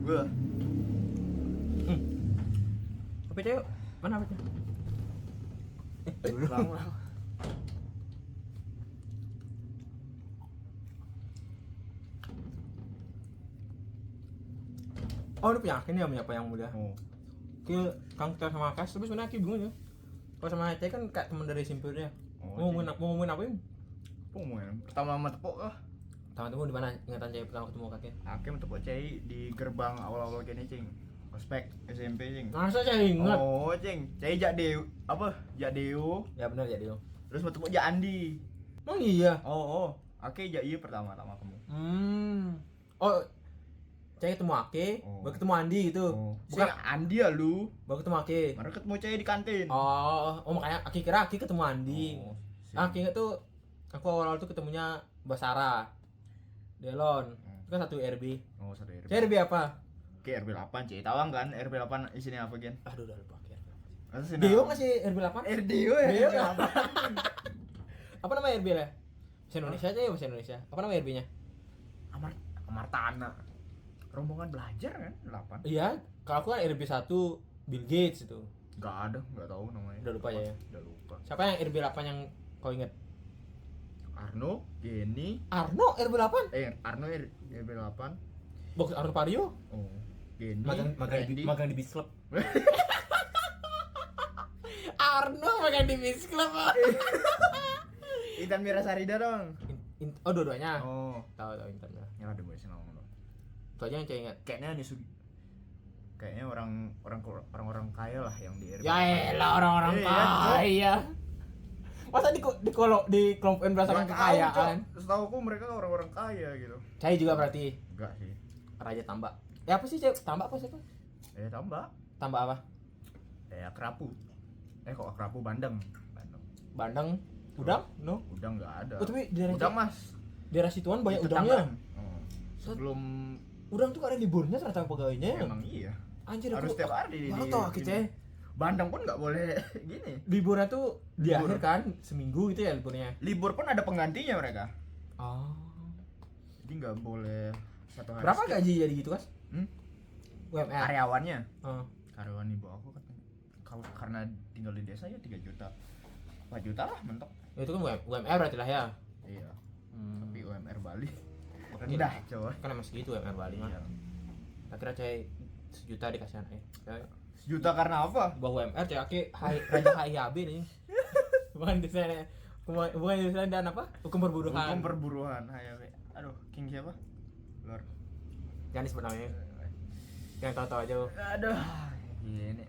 Gua. Apa yuk? Mana apa? Lama. Oh, lu punya akhirnya punya apa yang muda? Oh. Ke Kang Tel sama Kas, tapi sebenarnya aku bingung ya. Kalau sama Hete kan kayak teman dari simpul dia. Oh, Mau ngomongin apa ini? Pengumuman pertama sama tepuk kah? Tahu temu di mana ingatan cewek pertama ketemu kakek? Hakim tepuk cai di gerbang awal-awal kene cing. Ospek SMP cing. Masa saya ingat? Oh cing, cai jak deu apa? Jak deu. Ya benar ya dia. Terus mau tepuk jak Andi. Emang iya. Oh. Oke, jak iya pertama-tama kamu. Oh, cewek ketemu Ake, Oh. baru ketemu Andi gitu. Oh. Bukan, Bukan Andi ya lu. baru ketemu Ake. Mana ketemu cai di kantin. Oh, makanya Aki kira Aki ketemu Andi. Oh, Aki inget tuh, aku awal-awal tuh ketemunya Basara, Delon, itu kan satu RB. Oh, satu RB. Saya RB apa? Oke, RB 8 cai. Tahu kan RB 8 isinya apa gen? Aduh, udah lupa Aki RB apa. Masa sih, Dio nah? nggak sih RB 8? RDO ya. Dio. RB 8. Apa nama RB lah? Bahasa Indonesia aja ya, bahasa Indonesia. Apa nama RB-nya? Amartana. Rombongan belajar kan 8. Iya, kalau aku kan RB 1 Bill Gates itu. Enggak ada, enggak tahu namanya. Udah lupa ya. Udah lupa. Siapa yang RB 8 yang kau inget? Arno, Geni, Arno RB 8. Arno RB 8. Box Arno Pario. Oh, Geni, magang di Beach Club. Arno magang di Beach Club. Intan Mirasarida dong. Oh, dua-duanya. Oh, Tahu Intan lah. ya ada gue sih ngomong dong. Itu aja yang saya ingat. Kayaknya orang-orang kaya lah yang di RB. Ya elah orang-orang Iya, kaya. Masa di kelompokin berdasarkan kekayaan? Setahu aku mereka orang-orang kaya gitu. Saya juga berarti Enggak sih. Raja Tambak. Ya apa sih cewek? Tambak apa siapa? Tambah. Tambak apa? Kerapu. Kok kerapu Bandeng. Bandeng. Udang? No. Udang enggak ada. Oh, tapi di daerah Udang Mas. daerah situan banyak Tetanggaan. udangnya. Oh. Sebelum Udang tuh ada liburnya ternyata pegawainya. emang iya. Anjir Harus setiap hari Mana tau aku ceh. Bandeng pun nggak boleh gini. Liburnya tuh di Libur. akhir kan, seminggu gitu ya liburnya. Libur pun ada penggantinya mereka. Oh. Jadi nggak boleh satu hari. Berapa skip. gaji jadi gitu, Kas? Hmm? UMR. Karyawannya. Oh. Karyawan ibu aku katanya. Kalau karena tinggal di desa ya 3 juta. 4 juta lah mentok. Ya, itu kan UMR berarti lah ya. Iya. Hmm. Tapi UMR Bali rendah, coy. Kan emang segitu UMR Bali mah. Iya. Tak kira cai 1 juta dikasih Sejuta karena apa? Bawa UMR cai aki raja HIAB nih. Bukan di sana. Bukan di sana dan apa? Hukum perburuan. Hukum perburuan. Hayo. Aduh, King siapa? Lord. Jangan disebut namanya. Yang tahu-tahu aja. Aduh. Gini.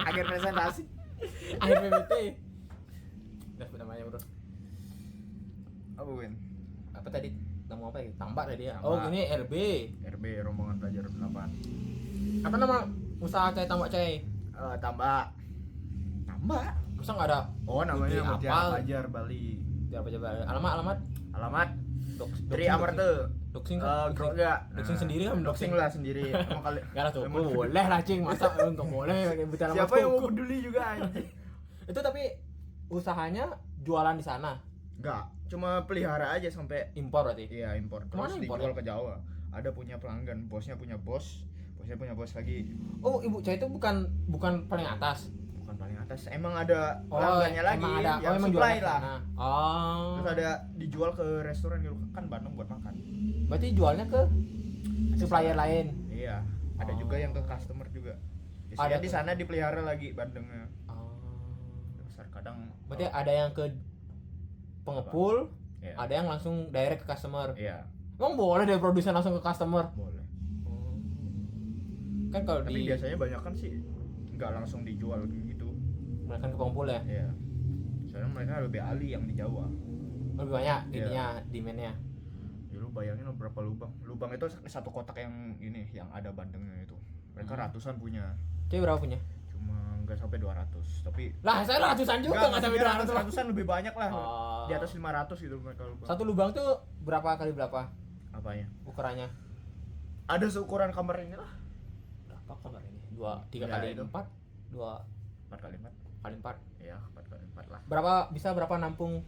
akhir presentasi. Akhir PPT. Udah sebut namanya, Bro. Apa Win? Apa tadi? Nama apa ya? Tambak tadi ya. Tambak. Oh, gini RB. RB rombongan pelajar 8. Apa nama usaha cai tambak cai? Tambah. Masa nggak ada? Oh, namanya Putih Mutiara apa? Pelajar Bali. Di apa coba? Alamat. Alamat Tri Doxing, Amarte. Doxing kan? Doxing sendiri kan? Doxing lah sendiri. Emang kali. Enggak lah tuh. Boleh lah cing, masa enggak boleh pakai buta nama Siapa yang mau toko? peduli juga anjing? Itu tapi usahanya jualan di sana. Enggak, cuma pelihara aja sampai Impor berarti. iya impor. Kemana Terus impornya? dijual ke Jawa. Ada punya pelanggan, bosnya punya bos lagi. Oh, Ibu Cai itu bukan paling atas. Bukan paling atas. Emang ada Oh, pelanggannya lagi emang ada. yang Emang supply jualan ke lah. sana. Oh. Terus ada dijual ke restoran gitu kan Bandung buat makan. Berarti jualnya ke supplier lain. Iya, ada Oh. juga yang ke customer juga. Ada Ada di tuh. sana dipelihara lagi bandengnya. Oh. Besar kadang. Berarti ada yang ke pengepul, Iya. ada yang langsung direct ke customer. Iya, Emang boleh dari produsen langsung ke customer? boleh. Kan kalau Tapi di biasanya banyak kan sih nggak langsung dijual gitu. mereka ke pengepul ya. Iya. Soalnya mereka lebih ahli yang di Jawa. Lebih banyak Iya. ininya, demand-nya. Ya lu bayangin berapa lubang. Lubang itu satu kotak yang ini yang ada bandengnya itu. Mereka ratusan punya. Cewek berapa punya? Cuma nggak sampai 200. Tapi Lah, saya ratusan juga nggak sampai maksudnya 200. ratusan lebih banyak lah. Oh. Di atas 500 gitu mereka lubang. Satu lubang tuh berapa kali berapa Apanya? ukurannya? Ada seukuran kamar ini lah. Berapa kamar ini? 3 Ya, kali itu. 4, 2 4 kali 4. kali 4. Ya, 4 kali 4 lah. Berapa nampung?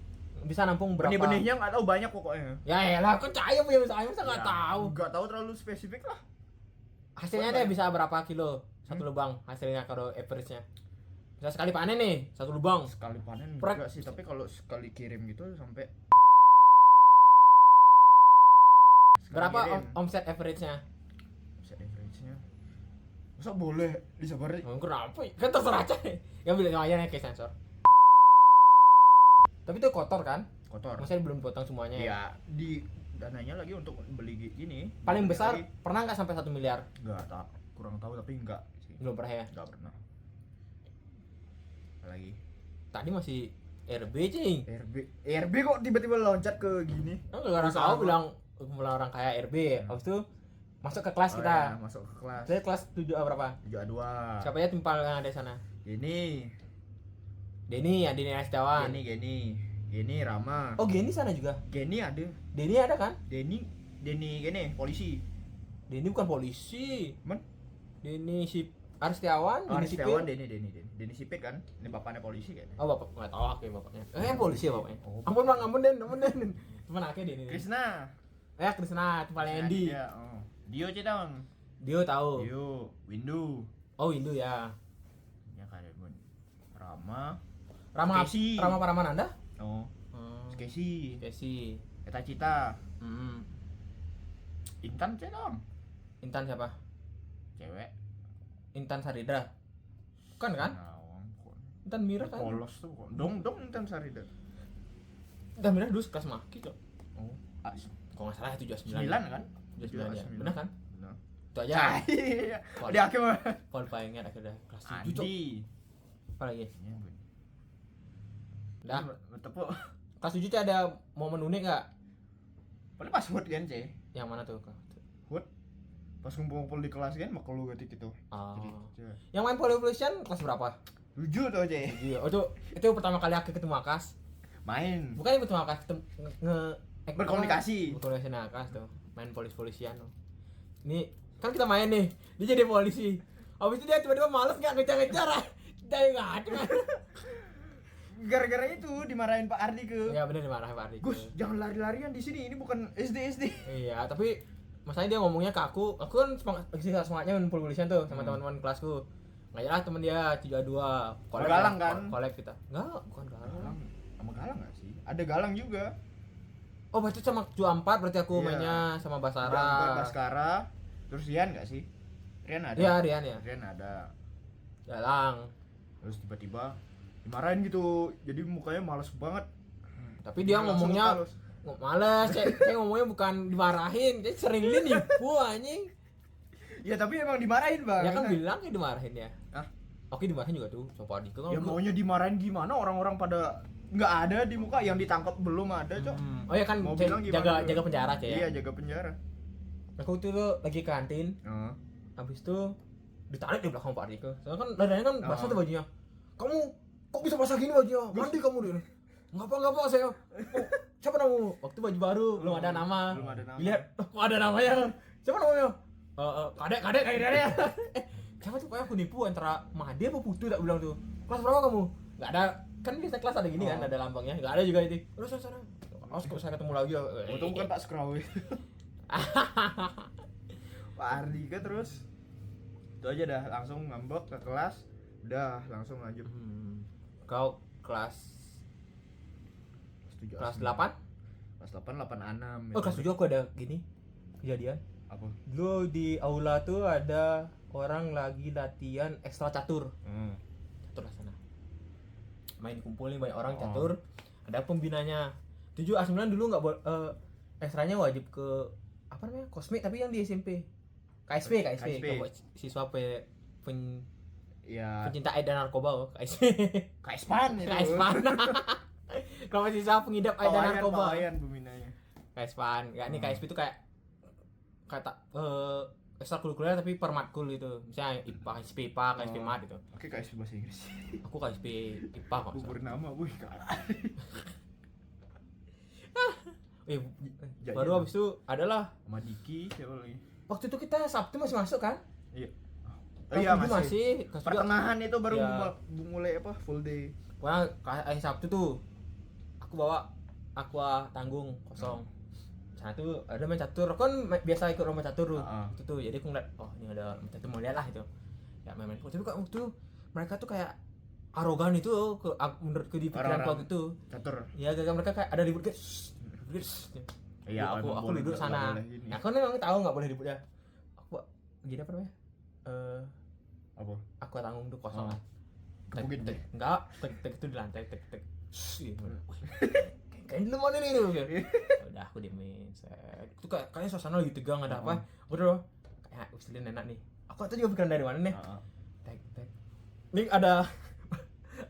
Bisa nampung berapa? Benih-benihnya nggak tahu banyak pokoknya. Ya elah, kok cahaya punya usaha masa nggak Ya, tahu. Nggak tahu terlalu spesifik lah. hasilnya deh bisa berapa kilo satu lubang hasilnya kalau average-nya. Bisa sekali panen nih satu lubang. Sekali panen Prak. enggak sih, tapi kalau sekali kirim gitu sampai sekali Berapa kirim. omset average-nya? Omset average-nya. Masa boleh disabarin? Oh, kenapa? Kan terserah aja. Ya bilang aja nih kayak sensor. Tapi itu kotor kan? Kotor. Maksudnya belum potong semuanya ya. Ya, di dananya lagi untuk beli gini. Paling besar lagi. pernah nggak sampai 1 miliar? Enggak, tak kurang tahu tapi enggak sih. Belum pernah ya. Enggak pernah. Apalagi Tadi masih RB cing. RB kok tiba-tiba loncat ke gini? Orang Usaha tahu bilang kumpulan orang kaya RB. Habis itu masuk ke kelas Oh kita. ya, masuk ke kelas. Saya kelas 7A berapa? 7A2. Siapa ya timpal yang ada di sana? Gini, Denny, ya Denny Astiawan. Gini Rama. Oh, Geni sana juga. Gini ada. Denny ada kan? Gini polisi. Denny bukan polisi. Men? Denny si Arstiawan, Oh, Denny Setiawan, Sipil. Denny Sipit kan? Ini bapaknya polisi kayaknya. Oh, bapak nggak tahu aku bapaknya. Polisi ya bapaknya. Oh. Ampun bang, ampun Den. Cuman aku Denny. Krisna. Krisna, timpalnya Andy. Dia, oh. Dio Cedang. Dio tahu. Dio, Windu. Oh, Indo ya. Ya kan Bun. Rama. Rama Casey. Rama Paramananda? Oh, Casey. Casey. Eta Cita. Hmm. Intan Cedang. Intan siapa? Cewek. Intan Sarida. Bukan kan? Nawang, kok. Intan Mira kan? Polos tuh kok. Dong Intan Sarida. Intan Mira dulu kelas maki kok. Oh, Kalau nggak salah itu 79. 9 kan? 79 ya. Benar kan? Benar. Itu aja. Iya. Qual- Di akhir mah. Qualifying-nya akhirnya kelas 7 cok. Andi. Apa lagi? Ya, Bun. Dah. Tepuk. Kelas 7 ada momen unik nggak? Paling pas hut kan, Ce. Yang mana tuh? Hut. Pas ngumpul-ngumpul di kelas kan makal lu gitu gitu. Oh. Jadi, Yang main Poly Evolution kelas berapa? 7 tuh, Ce. Iya. Oh, itu pertama kali aku ketemu Akas. Main. Bukan yang pertama kali ketemu Berkomunikasi. Berkomunikasi dengan Akas tuh. Main polisian tuh. Ini kan kita main nih. Dia jadi polisi. Habis itu dia tiba-tiba males nggak ngejar-ngejar. Dia nggak ada. Gara-gara itu dimarahin Pak Ardi ke. Iya benar dimarahin Pak Ardi. Gus, jangan lari-larian di sini. Ini bukan SD. Iya, tapi masalahnya dia ngomongnya ke aku kan semangatnya main polisian tuh sama teman-teman kelasku. Nggak lah temen dia 32. Galang kan? Kolek kita. Enggak, bukan galang. Galang. Sama Galang enggak sih? Ada Galang juga. Oh, berarti sama 4 berarti aku Iya. mainnya sama Ada Basara. Baskara. Terus Rian enggak sih? Rian ada. Iya, Rian ya. Rian ada. Galang. Terus tiba-tiba dimarahin gitu. Jadi mukanya males banget. Tapi dia Langsung ngomongnya halus. males, saya ngomongnya bukan dimarahin, dia sering nipu anjing. Ya tapi emang dimarahin, Bang. Ya kan bilang ya dimarahin ya. Hah? Oke dimarahin juga tuh, coba Diko kan. Ya maunya dimarahin gimana, orang-orang pada nggak ada di muka, yang ditangkap belum ada, Cok. Oh ya kan Mau Cek, bilang gimana jaga juga? penjara Cek ya. Iya, jaga penjara. Aku tuh lagi ke kantin, Heeh. habis itu ditarik di belakang Pak Diko. Soalnya kan dadanya kan basah tuh bajunya. Kamu kok bisa basah gini bajunya? Mandi kamu dulu. Enggak apa saya. Oh, siapa namamu? Waktu baju baru, belum ada nama. Belum ada nama. Lihat, kok ada namanya? Siapa namanya? Kadek ya. Siapa tuh kayak aku nipu antara Made apa Putu tak bilang tuh. Kelas berapa kamu? Enggak ada. Kan biasa kelas ada gini kan, ada lambangnya. Enggak ada juga itu. Udah sana. Awas kok saya ketemu lagi ya. Untung bukan Pak Skrawi. Pak Ardika terus. Itu aja dah, langsung ngambek ke kelas. Udah, langsung lanjut. Kau kelas 7 kelas 8? Kelas 8 8 6. Oh, kelas 7 aku ada gini kejadian. Apa? Dulu di aula tuh ada orang lagi latihan ekstra catur. Catur lah sana. Main kumpulin banyak orang catur. Ada pembinanya. 7A9 dulu enggak ekstranya wajib ke apa namanya? Kosmik tapi yang di SMP. KSP. Kelompok siswa Ya, pencinta air dan narkoba oh, KSP. Kaispan itu. KSPan. Kelompok siswa pengidap air dan narkoba. Pawayan peminanya. KSPan. Ya ini KSP itu kayak kata ekstrakurikuler tapi per matkul gitu. Misalnya IPA, KSP IPA, KSP Mat gitu. Oke, KSP bahasa Inggris. Aku KSP IPA kok. Gugur nama, wih kalah. Baru habis itu adalah Sama Diki siapa lagi? waktu itu kita Sabtu masih masuk kan? Iya. Kelas Iya, 7 masih. Kelas 7 Pertengahan itu baru Iya. mulai apa? Full day. pokoknya Sabtu tuh aku bawa aqua tanggung kosong. sana tuh ada main catur, kan biasa ikut lomba catur tuh. Heeh. Itu tuh jadi aku ngeliat, oh ini ada lomba catur, mau lihat lah itu. Ya main-main. Tapi kok waktu mereka tuh kayak arogan itu menurutku di pikiran Orang-orang waktu itu. catur. Ya gara mereka kayak ada ribut guys. Guys. Iya, aku emang duduk nggak sana. boleh gini. Nah, aku memang tahu nggak boleh ribut ya. Aku gini apa namanya? Apa? Aku tanggung tuh kosong. Oh. Kebukin deh. Enggak, tek itu di lantai, tek. Gitu. Kayak dulu mana nih tuh. Udah aku diemin. Itu kayaknya suasana lagi tegang ada apa? Aku udah kayak usilin enak nih. Aku tadi juga pikiran dari mana nih? Heeh. Tek. Ini ada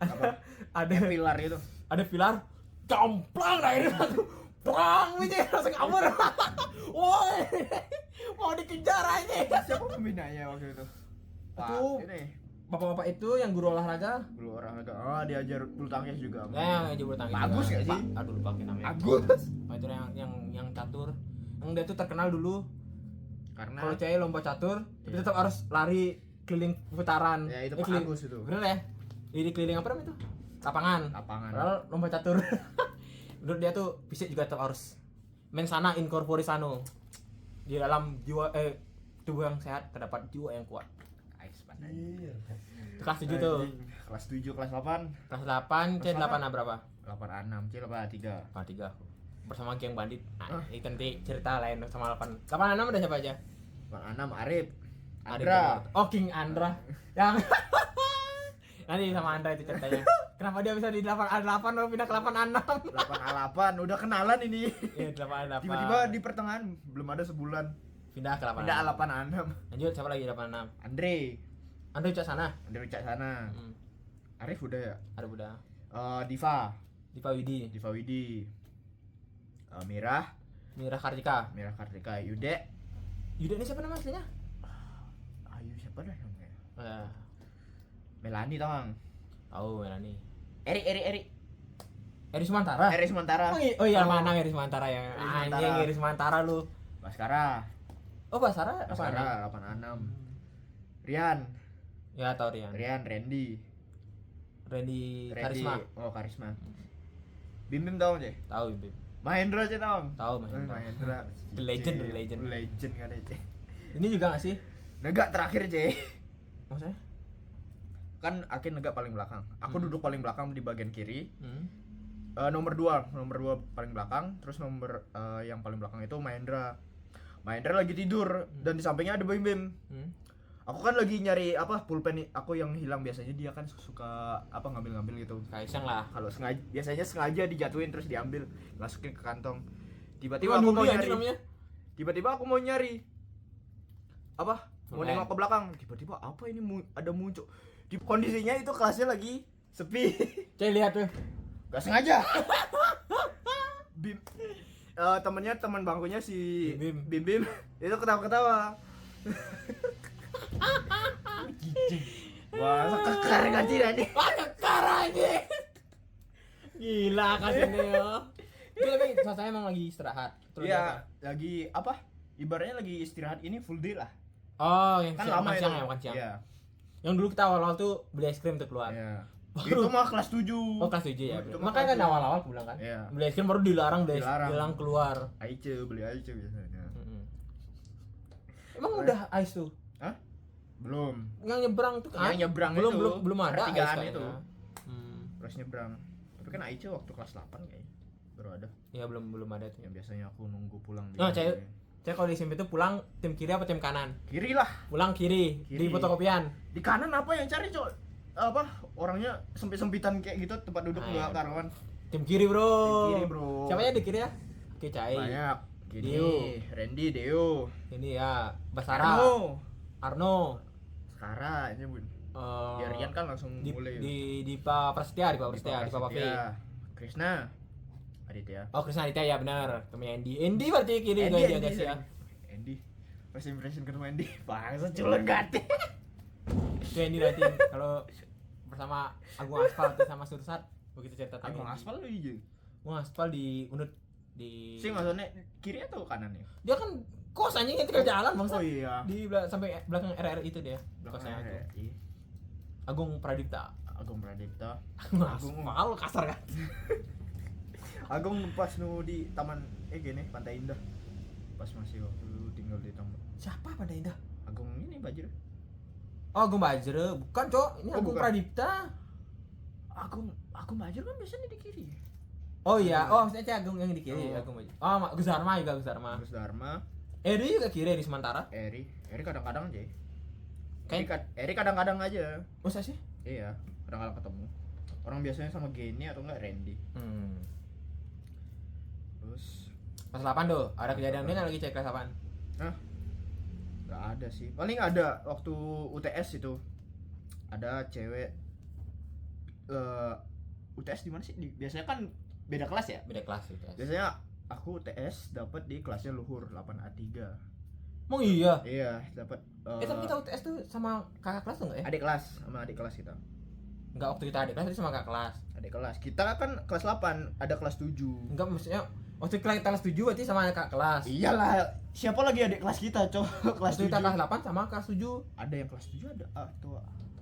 Apa? ada Kayak pilar itu. ada pilar gamplang dah ini satu. Prang aja langsung kabur. Woi. Mau dikejar aja. Siapa pembinanya waktu itu? Itu ini bapak-bapak itu yang guru olahraga. guru olahraga. Diajar bulu tangkis juga. Yang jebol tangkis. Bagus juga. nggak sih? Aduh lupa namanya. Bagus. Oh, itu yang catur. Yang dia tuh terkenal dulu Karena kalau cewek lomba catur, tapi Iya. tetap harus lari keliling putaran. ya itu keliling. bagus itu. Bener ya? Jadi keliling apa namanya itu? Lapangan. Padahal lomba catur. Menurut dia tuh fisik juga tetap harus mensana in corpore sano. Di dalam jiwa tubuh yang sehat terdapat jiwa yang kuat. Ais pandai. Itu kelas 7 tuh. Kelas 7, kelas 8. Kelas 8, C 8 berapa? 86, C 83. Kelas 3 aku. Bersama geng bandit. Nah, itu nanti cerita lain sama 8. 86 ada siapa aja? 86 Arif. Ada Andra. Oh, King Andra. Yang nanti sama Andra itu ceritanya. Kenapa dia bisa di 8 lalu pindah ke 86? 8A8 udah kenalan ini. Iya, 8. Tiba-tiba di pertengahan belum ada sebulan pindah ke 86. pindah 8A6. Lanjut siapa lagi 86? Andre. Andra cak sana. Andre Wicak sana. Arif udah ya. Ada Buddha. Diva. Diva Widi. Diva Widi. Mirah. Mira Kartika. Mirah Kartika. Yude. Yuda ini siapa nama aslinya? Ayu siapa dah namanya? Melani Melani tawang. tahu Melani. Eri. Eri Sumantara. Eri Sementara. Oh iya mana Eri Sumantara ya. Eri Sumantara. Anjing Eri Sumantara lu. Baskara. Oh Basara apa? Baskara 86. Rian. Ya tahu Rian. Randy. Randy Karisma. Oh, Karisma. Bim tahu aja. Tahu Bim. Mahendra aja tahu. Tahu Mahendra. Mahendra. The legend, the legend. Legend kan aja. Ini juga nggak sih? Negak terakhir, C. Maksudnya? Kan Akin negak paling belakang. Aku duduk paling belakang di bagian kiri. Nomor 2 paling belakang, terus nomor yang paling belakang itu Mahendra lagi tidur dan di sampingnya ada Bim. Aku kan lagi nyari pulpen aku yang hilang, biasanya dia kan suka ngambil gitu. Kaisang lah. Kalau biasanya sengaja dijatuhin terus diambil, masukin ke kantong. Tiba-tiba Wah, aku mau Nuri nyari. aja namanya. Tiba-tiba aku mau nyari. Mau Pulpen. nengok ke belakang. Tiba-tiba apa ini ada muncul. Di kondisinya itu kelasnya lagi sepi. Cek lihat tuh. Gak sengaja. Bim teman bangkunya si Bim itu ketawa-ketawa. Wah, kekar kan sih tadi. Wah, kekar aja. Gila kasihnya ya. Itu tapi saya emang lagi istirahat. Terus Iya, apa? lagi ibaratnya lagi istirahat ini full day lah. Oh, yang Kan siang, lama makan itu. siang ya, makan siang. Iya. Yang dulu kita awal-awal tuh beli es krim tuh keluar. Iya. Itu mah kelas 7. Oh, kelas 7 ya. Itu mah Makanya kan kelas awal-awal aku bilang kan. Iya. Beli es krim baru dilarang Dilarang. keluar. Beli Aice biasanya. Emang udah ice tuh. Belum. Yang nyebrang tuh kan? Yang nyebrang belum itu. belum ada ice Pertigaan kayaknya. itu. Hmm. Terus nyebrang. Tapi kan Aice waktu kelas 8 kayaknya baru ada. Ya belum ada tuh. Yang biasanya aku nunggu pulang di Oh, Saya kalau di SMP itu pulang tim kiri apa tim kanan? kiri lah. Pulang kiri. Di fotokopian. Di kanan apa yang cari, Cok? Orangnya sempit-sempitan kayak gitu, tempat duduk enggak karuan. Tim kiri, Bro. Tim kiri, Bro. Siapa ya di kiri ya? Oke, Cai. Banyak. Gini, Dio. Randy, Deo. Ini ya, Basara. Arno. Skara ini, Bun. Eh, Ya Rian kan langsung mulai. di Pak Prasetya, di Pak Pavi. Krisna. Aditya. Oh, Krisna Aditya ya benar. Temennya Andy berarti kiri guys ya. Andy. First impression ketemu Andy. Bangsa culun gati. Itu Andy berarti kalau bersama Agung Aspal tuh sama Sursat begitu cerita tentang Agung Andy. Aspal lu hijau. Agung Aspal di Unut di Sih maksudnya kiri atau kanan ya? dia kan kos anjing yang tinggal jalan bangsa. Oh iya. Di sampai belakang RRI itu dia. Kosnya itu. Iya. Agung Pradipta. Agung Pradipta. Agung Aspal kasar kan. Agung pas nu di taman gini Pantai Indah. pas masih waktu tinggal di Tambun. Siapa pada Indah? Agung ini Bajir. Oh, Agung Bajre. Bukan, Cok. Ini Oh, Agung bukan. Pradipta. Agung Bajir kan biasanya di kiri. Oh iya, oh maksudnya Cak Agung yang di kiri, Oh. Agung Bajre. Oh, Gus Dharma juga, Gus Dharma. Terus Dharma, Eri juga kiri di Sementara. Eri kadang-kadang aja. Kayak Eri kadang-kadang aja. masa sih? Iya, kadang-kadang ketemu. Orang biasanya sama Geni atau enggak Randy. Terus Kelas 8 tuh, ada kejadian ini lagi cek kelas 8. nggak ada sih. Paling ada waktu UTS itu. Ada cewek UTS di mana sih? Biasanya kan beda kelas ya. Beda kelas itu. Biasanya aku UTS dapat di kelasnya Luhur 8A3. Emang iya? Iya, dapat Tapi kita UTS tuh sama kakak kelas tuh enggak ya? adik kelas sama adik kelas kita. Enggak, waktu kita adik kelas itu sama kakak kelas. Adik kelas. Kita kan kelas 8, ada kelas 7. Enggak, maksudnya waktu kita kelas 7 berarti sama kakak kelas. Iyalah, siapa lagi adik kelas kita, Cok? Kelas Waktu kita 7. kelas 8 sama kelas 7. Ada yang kelas 7 ada atau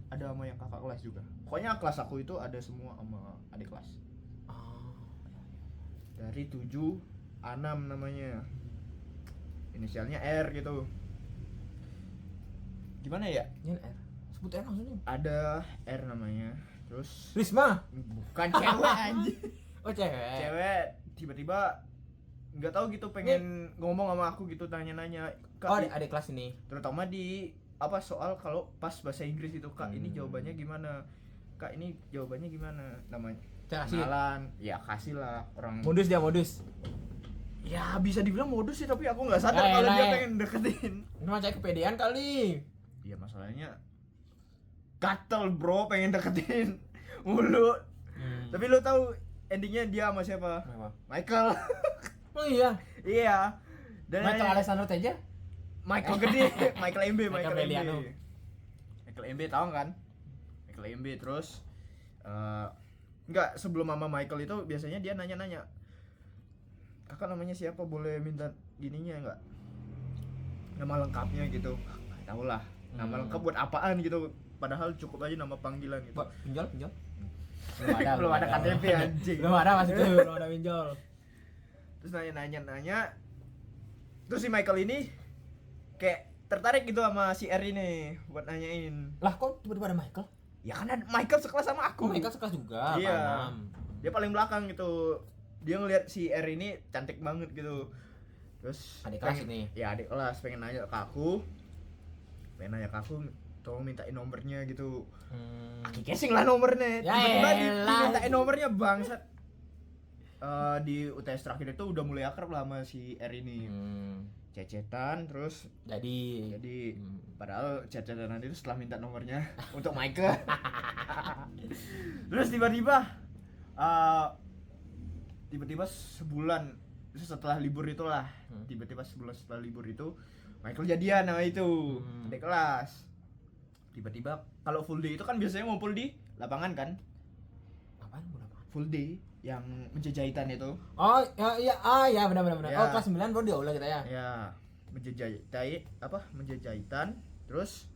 ada sama yang kakak kelas juga. Pokoknya kelas aku itu ada semua sama adik kelas. Oh. Dari 7 Anam namanya. Inisialnya R gitu. Gimana ya? Ini R. Sebut R langsung nih. Ada R namanya. Terus Risma. bukan cewek anjing. Oh, cewek. Cewek tiba-tiba nggak tahu gitu pengen ngomong sama aku gitu tanya-nanya. Kak, Oh, adik kelas ini. terutama di apa soal kalau pas bahasa Inggris itu Kak ini jawabannya gimana? Kak ini jawabannya gimana? Namanya Kasih. kenalan. Ya kasih lah orang. Modus dia modus. Ya bisa dibilang modus sih tapi aku nggak sadar Ya, kalau elah, dia ya. pengen deketin. Ini mah cewek kepedean kali. Iya masalahnya gatel bro pengen deketin mulu. Tapi lu tahu endingnya dia sama siapa? Apa? Michael. Oh iya. Iya. Dan Michael Alessandro Teja. Michael gede, Michael MB, Michael Beliano. Michael MB tahu kan? Michael MB terus enggak sebelum mama Michael itu biasanya dia nanya-nanya. Kakak namanya siapa? Boleh minta gininya enggak? Nama lengkapnya gitu. Enggak tahu lah. Nama lengkap buat apaan gitu. Padahal cukup aja nama panggilan gitu. Pak, pinjol. Belum ada KTP anjing. Belum ada masih tuh, belum ada pinjol. Terus nanya-nanya. Terus si Michael ini kayak tertarik gitu sama si R ini buat nanyain. Lah kok tiba-tiba ada Michael? Ya kan ada Michael sekelas sama aku. Oh, Michael sekelas juga. Iya. Paham. Dia paling belakang gitu. Dia ngeliat si R ini cantik banget gitu. Terus Adik kelas ini. Ya adik kelas pengen nanya ke aku. Tolong mintain nomornya gitu. Aki casing lah nomornya. Ya Tiba-tiba elah. dimintain nomornya bangsat. Di UTS terakhir itu udah mulai akrab lah sama si R ini. Cecetan terus Jadi padahal cecetan itu setelah minta nomornya untuk Michael. Terus tiba-tiba sebulan setelah libur itulah, tiba-tiba sebulan setelah libur itu Michael jadian sama itu adik kelas. Tiba-tiba kalau full day itu kan biasanya ngumpul di lapangan kan? apaan? Full day yang menjajahitan itu. Oh, ya benar. Ya. Oh, kelas 9 baru di aula kita ya. Ya, menjajahitan terus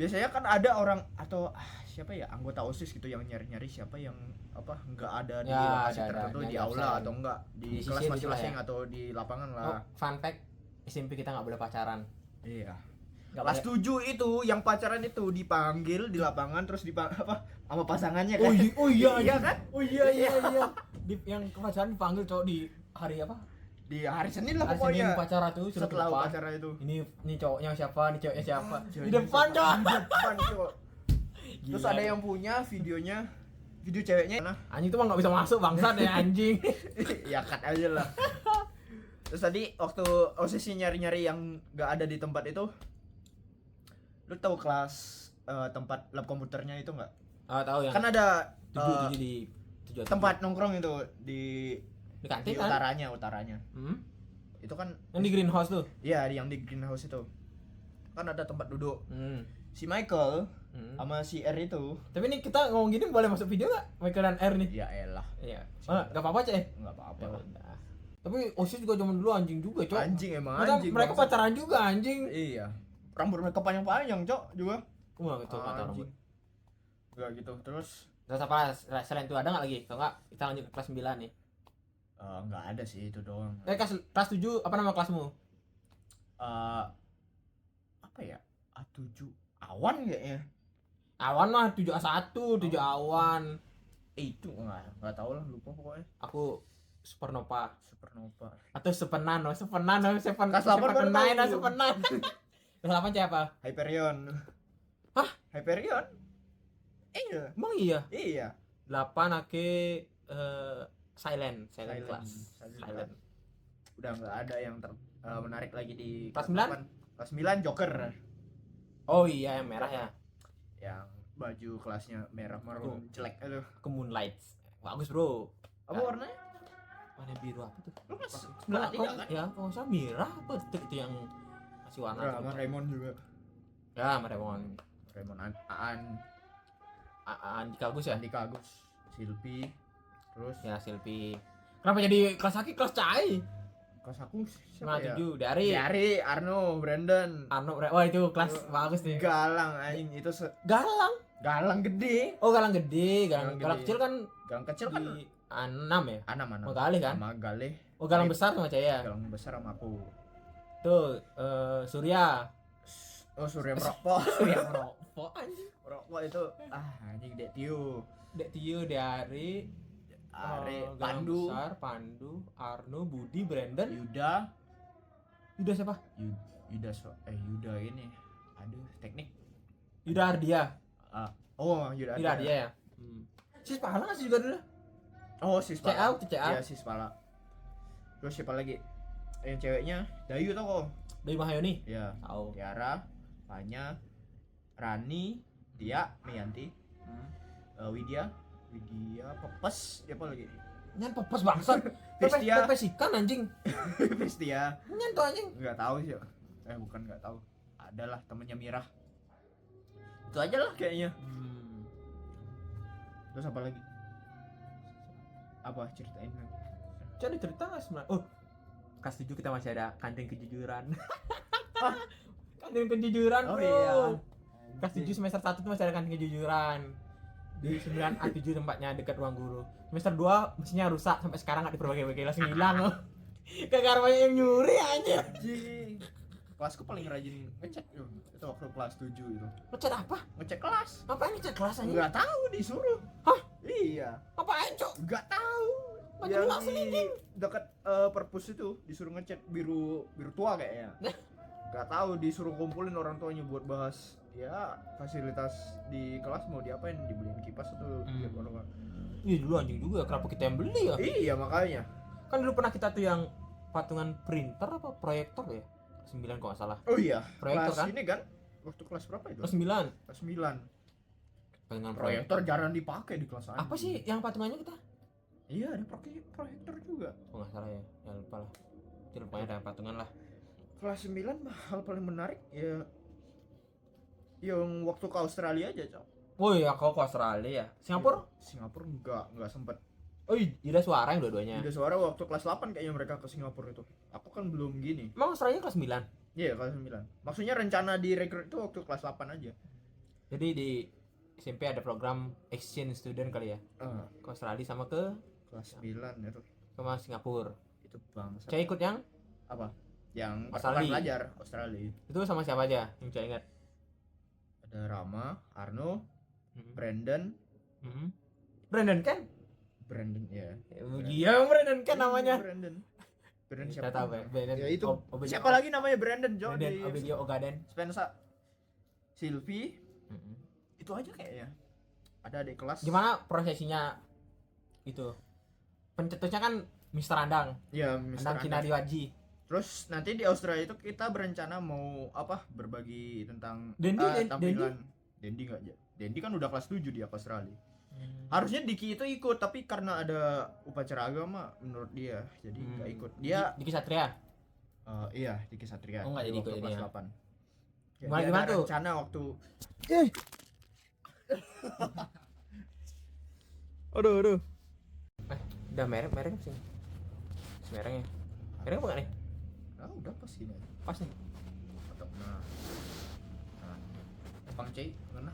biasanya kan ada orang atau siapa ya anggota OSIS gitu yang nyari-nyari siapa yang nggak ada di Ya, lokasi ada, tertentu nyari di aula absen. atau enggak di Di kelas sisir gitu masing-masing lah ya. atau di lapangan Oh, lah. fun fact, SMP kita nggak boleh pacaran. Iya. Nggak Kelas boleh. 7 itu yang pacaran itu dipanggil di lapangan terus sama pasangannya kan. Oh iya, Iya kan? Oh iya. Yang pacaran dipanggil cowok di hari apa? Di hari Senin lah Hari pokoknya. Senin upacara tuh suruh ke Setelah depan. upacara itu. Ini cowoknya siapa, ini cowoknya siapa. Cowoknya Di depan siapa? cowok. Di depan cowok. Terus Gila. ada yang punya videonya. Video ceweknya. Nah, Anjing tuh mah nggak bisa masuk bangsat ya anjing. ya cut aja lah. Terus tadi waktu OSIS nyari-nyari yang gak ada di tempat itu, lu tahu kelas tempat lab komputernya itu nggak? Ah, tahu yang Kan ada 7 di 7 tempat nongkrong itu di kantin di kan? utaranya. Itu kan Yang di greenhouse tuh. iya yang di greenhouse itu. Kan ada tempat duduk. Hmm. Si Michael sama si R itu. Tapi ini kita ngomong gini boleh masuk video nggak? Michael dan R nih. Ya elah, Iya. Nggak apa-apa cek. nggak apa-apa. Ya udah. Tapi OSIS juga zaman dulu anjing juga, Cok. Anjing emang Masa anjing. mereka bangsat. pacaran juga anjing. Iya. Rambut mereka panjang-panjang, Cok, juga. Wah, itu kata rambut. Enggak gitu. Terus Terus apa selain itu ada nggak lagi? Kalau nggak kita lanjut ke kelas 9 nih. Nggak ada sih, itu doang. Kelas 7 apa nama kelasmu? Apa ya, A7 Awan kayaknya. Awan mah 7A1, 7 Awan. Itu nggak tahu lah, lupa pokoknya. Aku Supernova atau Sepenano Kelas 8 baru tahu. Sepenan. Kelas 8 siapa? Hyperion. Hah? Hyperion? Iya. Emang iya? Iya. 8 silent class. Silent. Udah nggak ada yang menarik lagi di Kelas 8. Kelas 9 Joker. Oh iya, yang merah ya. Yang baju kelasnya merah marun jelek aduh. Ke Moonlight. Bagus, Bro. Apa warnanya? Warna biru apa tuh? Lu kelas Enggak, 9 kan? ya, kalau nggak salah merah apa itu yang masih warna. Sama Raymond juga. Ya, Raymond Andika Agus ya? Andika Agus, Silpi, terus Ya, Silpi. Kenapa jadi kelas Aki kelas Cai? kelas aku siapa ya? 7 dari Arno, Brandon. Wah itu kelas bagus nih. Galang anjing itu Galang gede. Oh, galang gede. Galang Galang gede. kecil kan Galang kecil kan di 6 ya? Anam. Oh, Galih kan? Sama Galih. Oh, galang besar sama Caya. Galang besar sama aku. Tuh, Surya. Oh, Surya merokok. Surya merokok anjing. Merokok itu anjing Dek Tio. Dek Tio, Dari, Are, Galang Pandu, besar, Pandu, Arno, Budi, Brandon. Yuda. Yuda siapa? Yuda ini. Aduh, teknik. Yuda Ardia. Yuda Yuda Ardia ya. Sis Pahala nggak sih juga dulu? Oh, Sispala. CA. Iya, Sispala. Terus siapa lagi? Yang ceweknya Dayu tau kok. Dari Mahayoni. Iya. Tahu. Tiara, Fanya, Rani, Tia, Miyanti, Widya, Pepes, siapa lagi? Nyan pepes bangsat. Vestia. Pepes ikan anjing. Vestia. Nyan tuh anjing. Nggak tahu sih. Bukan nggak tahu. Adalah temennya Mirah. Itu aja lah kayaknya. Terus apa lagi? Apa ceritain? Jadi cerita nggak sebenarnya? Oh, kelas 7 kita masih ada kantin kejujuran. Kantin kejujuran, Oh bro. iya. Kelas 7 semester 1 tuh masih ada kantin kejujuran. Di 9A7 tempatnya dekat ruang guru. Semester 2 mesinnya rusak sampai sekarang nggak diperbaiki-baiki, langsung hilang. Kagak banyak yang nyuri aja. Anjing. Kelasku paling rajin ngecek itu waktu kelas 7 itu. Ngecek apa? Ngecek kelas. Ngapain ngecek kelas aja? Enggak tahu, disuruh. Hah? Iya. Apaan, Cok? Enggak tahu. Baju Yang nggak seliding. dekat perpus itu disuruh ngecek biru tua kayaknya. Enggak tahu, disuruh kumpulin orang tuanya buat bahas ya fasilitas di kelas mau diapain, dibeliin kipas atau tiap orang. Iya dulu anjing juga, kenapa kita yang beli ya? Iya makanya. Kan dulu pernah kita tuh yang patungan printer apa proyektor ya? 9 kalau nggak salah. Oh iya. Proyektor Kelas kan? ini kan waktu kelas berapa itu? Kelas 9. Kelas 9. Patungan Proyektor jarang dipakai di kelas Apa sih yang patungannya kita? Iya, ada proyektor juga. Oh nggak salah ya, ya lupa lah. Itu pokoknya ada patungan lah. Kelas 9 hal paling menarik ya yang waktu ke Australia aja, Cok. Oh iya, kau ke Australia ya? Singapura? Singapura enggak sempet. Oh iya, ada suara yang dua-duanya. Ada suara waktu kelas 8 kayaknya mereka ke Singapura itu. Aku kan belum gini. Emang Australia kelas 9? Iya, kelas 9. Maksudnya rencana direkrut itu waktu kelas 8 aja. Jadi di SMP ada program exchange student kali ya? Ke Australia sama ke Kelas 9 itu. sama Singapura. Itu bangsa. Saya ikut yang Apa? Yang Australia. pelajar Australia. itu sama siapa aja yang saya ingat? Ada Rama, Arno, Brandon. Brandon kan? Brandon ya. Iya, Brandon kan namanya. Brandon Kita siapa? tahu ya, Brandon. Ya itu. Obelio- Siapa lagi namanya Brandon? Brandon Jody. Obelio Ogaden. Spensa. Sylvie. Itu aja kayaknya. Ada adik kelas. Gimana prosesinya itu? Pencetusnya kan Mr. Andang. Ya, Mr. Andang Kinadi Waji. Terus nanti di Australia itu kita berencana mau apa? Berbagi tentang Dendi, tampilan. Dendi enggak aja. Dendi kan udah kelas 7 dia ke Australia. Harusnya Diki itu ikut, tapi karena ada upacara agama menurut dia, jadi enggak ikut. Dia Diki Satria. iya, Diki Satria. Oh, nggak jadi ikut kelas ini ya? 8. Ya, Gimana- dia gimana ada tuh? rencana waktu Aduh. Udah merek sih. Merengnya. Merek apa enggak nih? udah pas ini. Pas nih. Nah. Bang C, mana?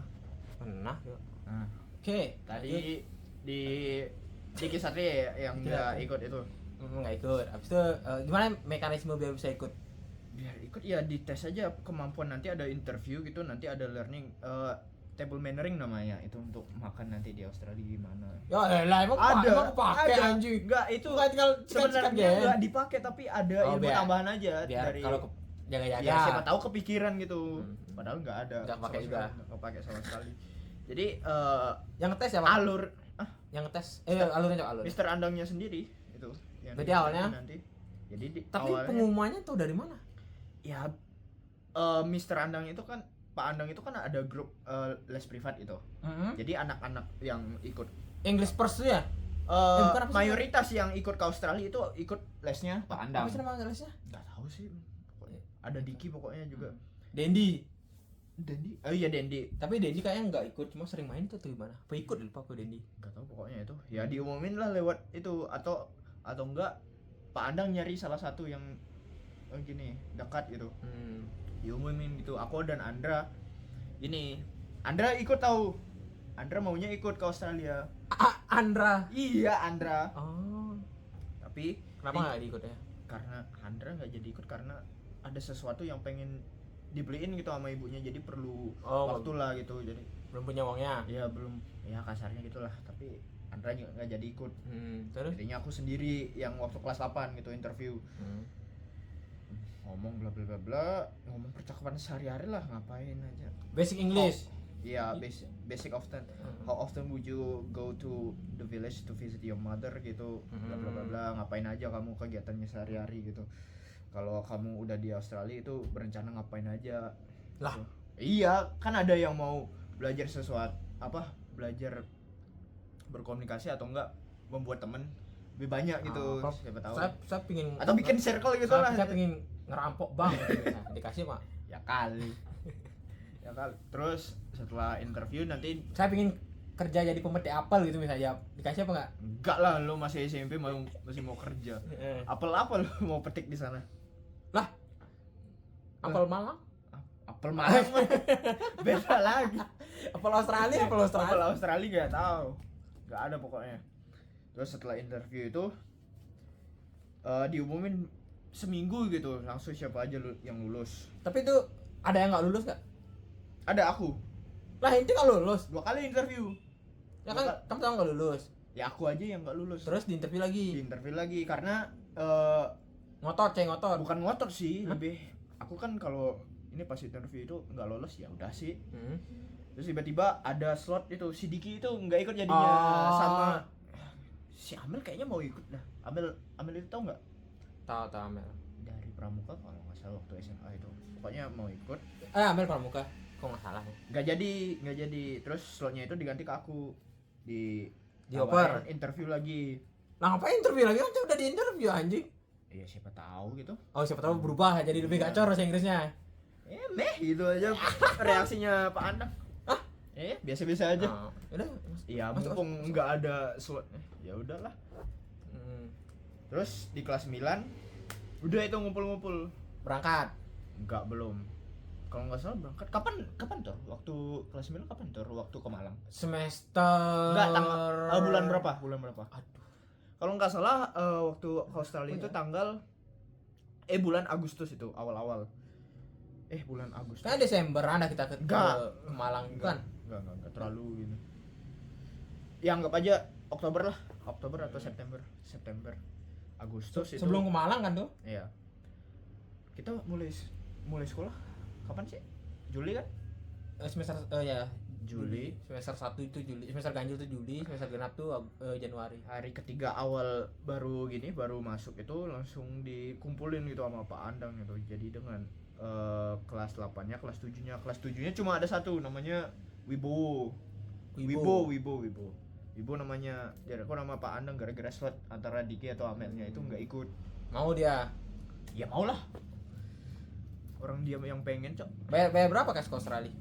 Pernah yuk. Nah, Oke, tadi di Diki Satria yang Tidak. enggak ikut itu. Nggak ikut. Habis itu gimana mekanisme biar bisa ikut? Biar ikut ya dites aja kemampuan, nanti ada interview gitu, nanti ada learning table mannering namanya, itu untuk makan nanti di Australia gimana. Ya elah, emang pakai anjing. Enggak, itu Bukan tinggal sebenarnya enggak dipakai tapi ada ilmu tambahan aja biar dari kalau jaga-jaga. Ya siapa tahu kepikiran gitu. Padahal enggak ada. Enggak pakai juga. Enggak pakai sama sekali. Jadi yang ngetes siapa? alur yang ngetes alurnya alur. Mister Andangnya sendiri itu yang berarti awalnya nanti. Jadi tapi awalnya, pengumumannya tuh dari mana? Ya Mister Andang itu kan, Pak Andang itu kan ada grup les privat itu. Jadi anak-anak yang ikut English first tuh ya? Mayoritas yang ikut ke Australia itu ikut lesnya Pak Andang. Apa sih nama lesnya? Enggak tahu sih. Pokoknya ada Diki pokoknya juga. Dendi. Oh iya Dendi. Tapi Dendi kayaknya nggak ikut, cuma sering main tuh gimana? Apa ikut lupa aku Dendi. Enggak tahu pokoknya itu. Ya diumumin lah lewat itu, atau enggak Pak Andang nyari salah satu yang gini dekat gitu. Diumumin gitu. Aku dan Andra ini. Andra ikut tahu. Andra maunya ikut ke Australia. Andra. Iya, Andra. Oh. Tapi kenapa nggak diikut ya? Karena Andra nggak jadi ikut karena ada sesuatu yang pengen dibeliin gitu sama ibunya, jadi perlu waktu lah gitu, jadi belum punya uangnya. Ya belum, ya kasarnya gitulah. Tapi Andra juga nggak jadi ikut. Terus? Jadinya aku sendiri yang waktu kelas 8 gitu interview. Ngomong bla bla bla bla, ngomong percakapan sehari-hari lah, ngapain aja. Basic English. Iya, basic often. How often would you go to the village to visit your mother gitu, bla bla bla bla, ngapain aja kamu kegiatannya sehari-hari gitu. Kalau kamu udah di Australia itu berencana ngapain aja lah gitu. Iya, kan ada yang mau belajar sesuatu belajar berkomunikasi atau enggak membuat teman lebih banyak gitu. Siapa tahu saya pingin atau bikin circle gitu lah. Saya pingin ngerampok bang gitu, dikasih pak ya kali. Terus setelah interview nanti saya pingin kerja jadi pemetik apel gitu misalnya, dikasih apa enggak lah, lu masih SMP masih mau kerja. Apel apa lu mau petik di sana? Lah apel Malang beda lagi. apel Australia apel Australia nggak tahu, nggak ada pokoknya. Terus setelah interview itu diumumin seminggu gitu langsung siapa aja yang lulus. Tapi itu ada yang nggak lulus nggak? Ada aku lah, itu nggak lulus 2 kali interview ya kan. Kamu tahu nggak lulus ya, aku aja yang nggak lulus. Terus diinterview lagi karena ngotot. Bukan ngotot sih. Lebih aku kan kalau ini pas interview itu nggak lolos ya udah sih. Terus tiba-tiba ada slot itu, si Diki itu nggak ikut jadinya. Sama si Amel kayaknya mau ikut dah. Amel itu tahu nggak? Tahu Amel Dari Pramuka kalau nggak salah waktu SMA itu, pokoknya mau ikut. Amel Pramuka kok nggak salah. Nggak jadi. Terus slotnya itu diganti ke aku, di oper interview lagi. Lah ngapain interview lagi, kan udah di interview anjing. Iya siapa tahu gitu. Siapa tahu berubah jadi lebih gacor bahasa Inggrisnya. Gitu aja reaksinya Pak Andang. Biasa-biasa aja. Udah. Iya, mumpung nggak ada slot. Ya udahlah. Terus di kelas 9 udah itu ngumpul-ngumpul. Berangkat? Enggak, belum. Kalau nggak salah berangkat kapan tuh? Waktu kelas 9 kapan tuh? Waktu ke Malang. Semester. Enggak, bulan berapa? Aduh. Kalau nggak salah waktu ke Australia itu tanggal bulan Agustus itu, awal-awal. Bulan Agustus. Kan Desember ada kita ke Malang kan? Enggak terlalu gitu. Ya anggap aja Oktober atau September. Agustus itu. Sebelum ke Malang kan tuh? Iya. Kita mulai sekolah kapan sih? Juli kan? Semester Juli. Semester 1 itu Juli, semester ganjil itu Juli, semester genap tuh Januari. Hari ketiga awal baru masuk itu langsung dikumpulin gitu sama Pak Andang gitu. Jadi dengan kelas 8-nya, kelas 7-nya. Kelas 7-nya cuma ada satu namanya Wibowo namanya. Jadi aku nama Pak Andang gara-gara slot antara Diki atau Amelnya itu nggak ikut. Mau dia? Ya mau lah. Orang dia yang pengen, Cok. Bayar berapa ke Australia?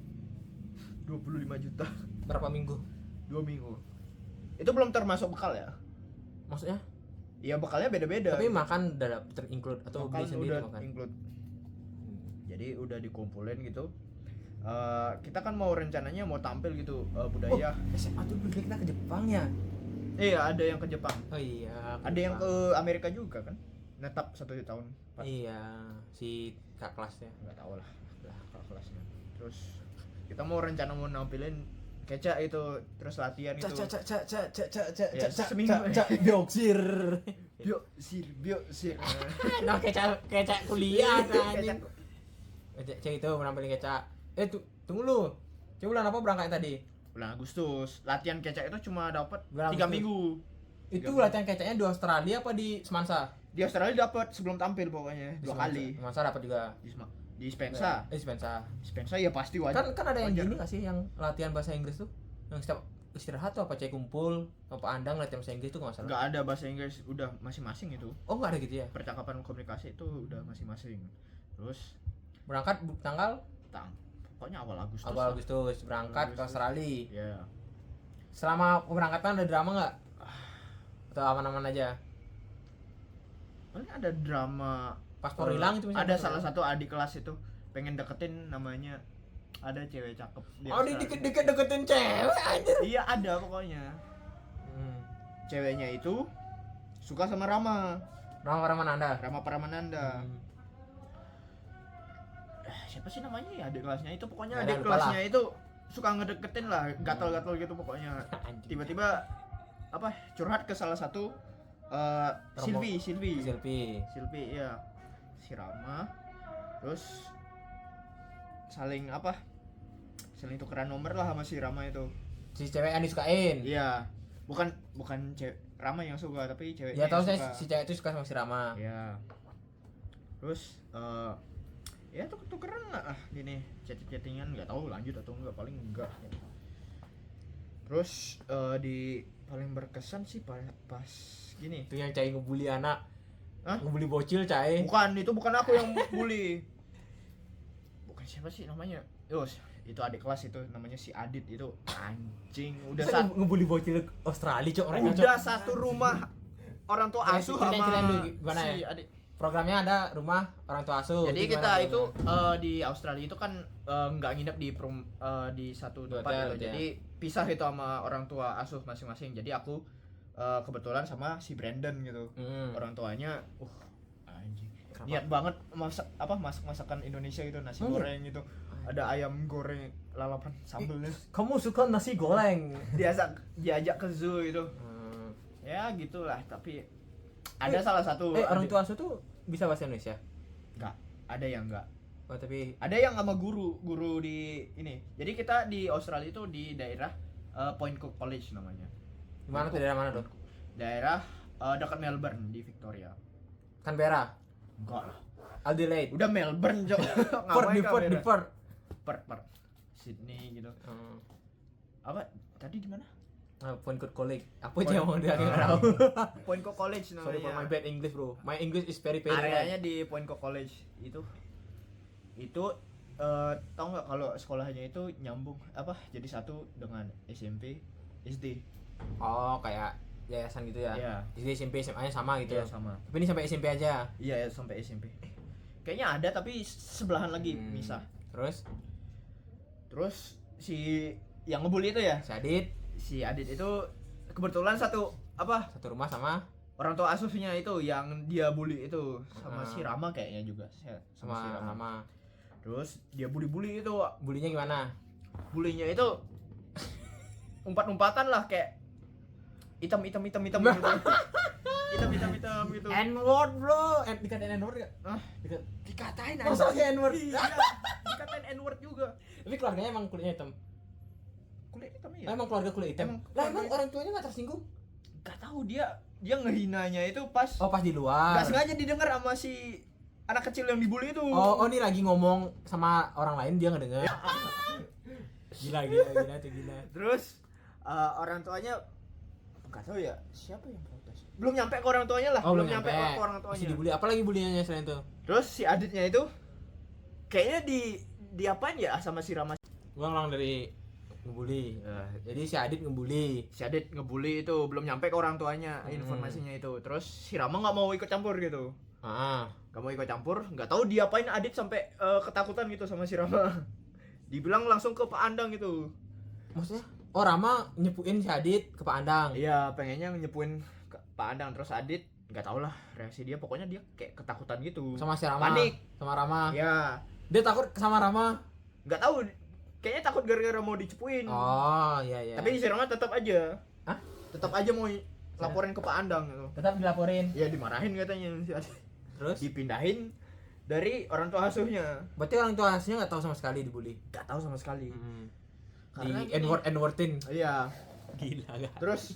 25 juta. Berapa minggu? 2 minggu. Itu belum termasuk bekal ya? Maksudnya? Iya, bekalnya beda-beda. Tapi makan udah ter-include atau beli sendiri makan? Include. Jadi udah dikumpulin gitu. Kita kan rencananya mau tampil gitu budaya. SMA tuh kita ke Jepang ya? Iya, ada yang ke Jepang. Oh iya. Ada yang ke Amerika juga kan. Netap 1 tahun. Iya, si kak kelasnya. Nggak tahu lah kakak kelasnya. Terus kita mau rencana mau nampilin kecak itu, terus latihan itu. Ya, seminggu. Bioksir. Biok sir. Nah, kecak kuliah Kecak. Kecak itu menampilin kecak. Tunggu lu. Coba bulan apa berangkat tadi? Bulan Agustus. Latihan kecak itu cuma dapat Bulan 3 Agustus. minggu. Itu latihan kecaknya di Australia apa di Semansa? Di Australia dapat sebelum tampil pokoknya 2 kali. Semansa dapat juga. Di Spensa. Semansa. Spensa ya pasti wajar. Kan ada yang wajar. gini nggak sih yang latihan bahasa Inggris tuh? Yang setiap istirahat tuh apa cek kumpul, apa andang latihan bahasa Inggris tuh nggak masalah. Nggak ada bahasa Inggris, udah masing-masing itu. Oh, nggak ada gitu ya? Percakapan komunikasi itu udah masing-masing. Terus Berangkat tanggal pokoknya awal Agustus. awal Agustus berangkat ke Australia. Ya. Selama pemberangkatan ada drama nggak? Atau aman-aman aja? Paling ada drama. Paspor hilang itu misalnya. Ada salah satu adik kelas itu pengen deketin, namanya ada cewek cakep di Oh, Australia. dikit-dikit deketin cewek aja. Iya ada pokoknya. Ceweknya itu suka sama Rama Rama Paramananda. Hmm. Siapa sih namanya ya adik kelasnya itu, pokoknya Nah, adik lupa kelasnya itu suka ngedeketin lah, gatal-gatal gitu pokoknya. Anjing. Tiba-tiba apa curhat ke salah satu Silvi ya, si Rama. Terus saling tukeran nomor lah sama si Rama itu. Si cewek yang disukain. Iya, bukan cewek Rama yang suka, tapi ceweknya Ya tahu yang saya suka. si cewek itu suka sama si Rama. Ya. Terus ya tukeran lah gini, chattingan, nggak tahu lanjut atau enggak, paling enggak. Terus di paling berkesan sih pas gini. Itu yang cai ngebully anak. Hah? Ngebully bocil cai. Bukan aku yang bully. Bukan siapa sih namanya? Yos, itu adik kelas itu namanya si Adit itu, anjing. Udah ngebully bocil Australia cok mereka cok. udah satu rumah orang tua asuh Ceritain sama dulu gimana si ya? adik. Programnya ada rumah orang tua asuh. Jadi Gimana kita programnya? itu di Australia itu kan nggak nginep di satu Di tempat hotel gitu. aja. Jadi pisah itu sama orang tua asuh masing-masing. Jadi aku kebetulan sama si Brandon gitu. Orang tuanya anjing. Kenapa? Niat banget masakan Indonesia itu, nasi goreng gitu. Ada ayam goreng lalapan sambelnya. Kamu suka nasi goreng? Diajak ke zoo itu. Ya gitulah, tapi ada salah satu orang tua asuh tuh bisa bahasa Indonesia? enggak, ada yang enggak. Oh, tapi Ada yang sama guru di ini. Jadi kita di Australia itu di daerah Point Cook College namanya. di mana tuh, daerah mana tuh? Daerah dekat Melbourne di Victoria. Canberra, Enggak lah. Adelaide, Udah Melbourne Jok. di Perth. Perth. Sydney gitu. Apa tadi di mana? Point Cook College. Apa aja yang mau dia nggak tahu. Point Cook College namanya. Sorry for my bad English bro. My English is very bad. Areanya di Point Cook College itu tau nggak kalau sekolahnya itu nyambung jadi satu dengan SMP SD. Oh, kayak yayasan gitu ya? Iya. Jadi SMP SMA-nya sama gitu. Iya, sama. Tapi ini sampai SMP aja. Iya ya, sampai SMP. Kayaknya ada tapi sebelahan lagi misah. Terus si yang ngebully itu ya, si Adit itu kebetulan satu rumah sama orang tua asuhnya itu yang dia bully itu sama si Rama kayaknya juga sama si Rama. sama. Terus dia bully itu, Bulinya gimana? bulinya itu umpat-umpatan lah kayak hitam gitu. hitam gitu. N-word bro. Dikatain N-word gak? Dikatain Masa N-word? Iya, dikatain N-word juga. Tapi keluarganya emang kulitnya hitam. Kulit hitam ya? Emang keluarga kulit hitam. Lah emang orang tuanya nggak tersinggung? Gak tahu, dia ngehinanya itu pas Pas di luar. gak sengaja didengar sama si anak kecil yang dibully itu. Oh ini lagi ngomong sama orang lain dia ngedenger. Gila. Terus orang tuanya nggak tahu ya siapa yang protes. Belum nyampe ke orang tuanya lah. Belum nyampe ke orang Masih tuanya. dibully. Apalagi buliannya selain itu? Terus si Aditnya itu kayaknya di apain ya sama si Rama. Gua ngulang dari ngebully. Jadi si Adit ngebully. Si Adit ngebully itu belum nyampe ke orang tuanya informasinya itu. Terus si Rama nggak mau ikut campur gitu. Gak mau ikut campur, nggak tahu diapain Adit sampai ketakutan gitu sama si Rama. Dibilang langsung ke Pak Andang gitu. Maksudnya Oh, Rama nyepuin si Adit ke Pak Andang. Iya, pengennya nyepuin ke Pak Andang, terus Adit nggak tau lah reaksi dia, pokoknya dia kayak ketakutan gitu. Sama si Rama. Panik. Sama Rama. Iya, Dia takut sama Rama. nggak tahu, kayaknya takut gara-gara mau dicepuin. Oh, iya iya. Tapi si Rama tetap aja. Hah? Tetap aja mau laporin ke Pak Andang gitu. Tetap dilaporin. Ya dimarahin katanya si Adit. Terus Dipindahin dari orang tua asuhnya. berarti orang tua aslinya nggak tahu sama sekali dibully. Nggak tahu sama sekali. Di Karena gini- N-wordin. Iya. Gila gak? Terus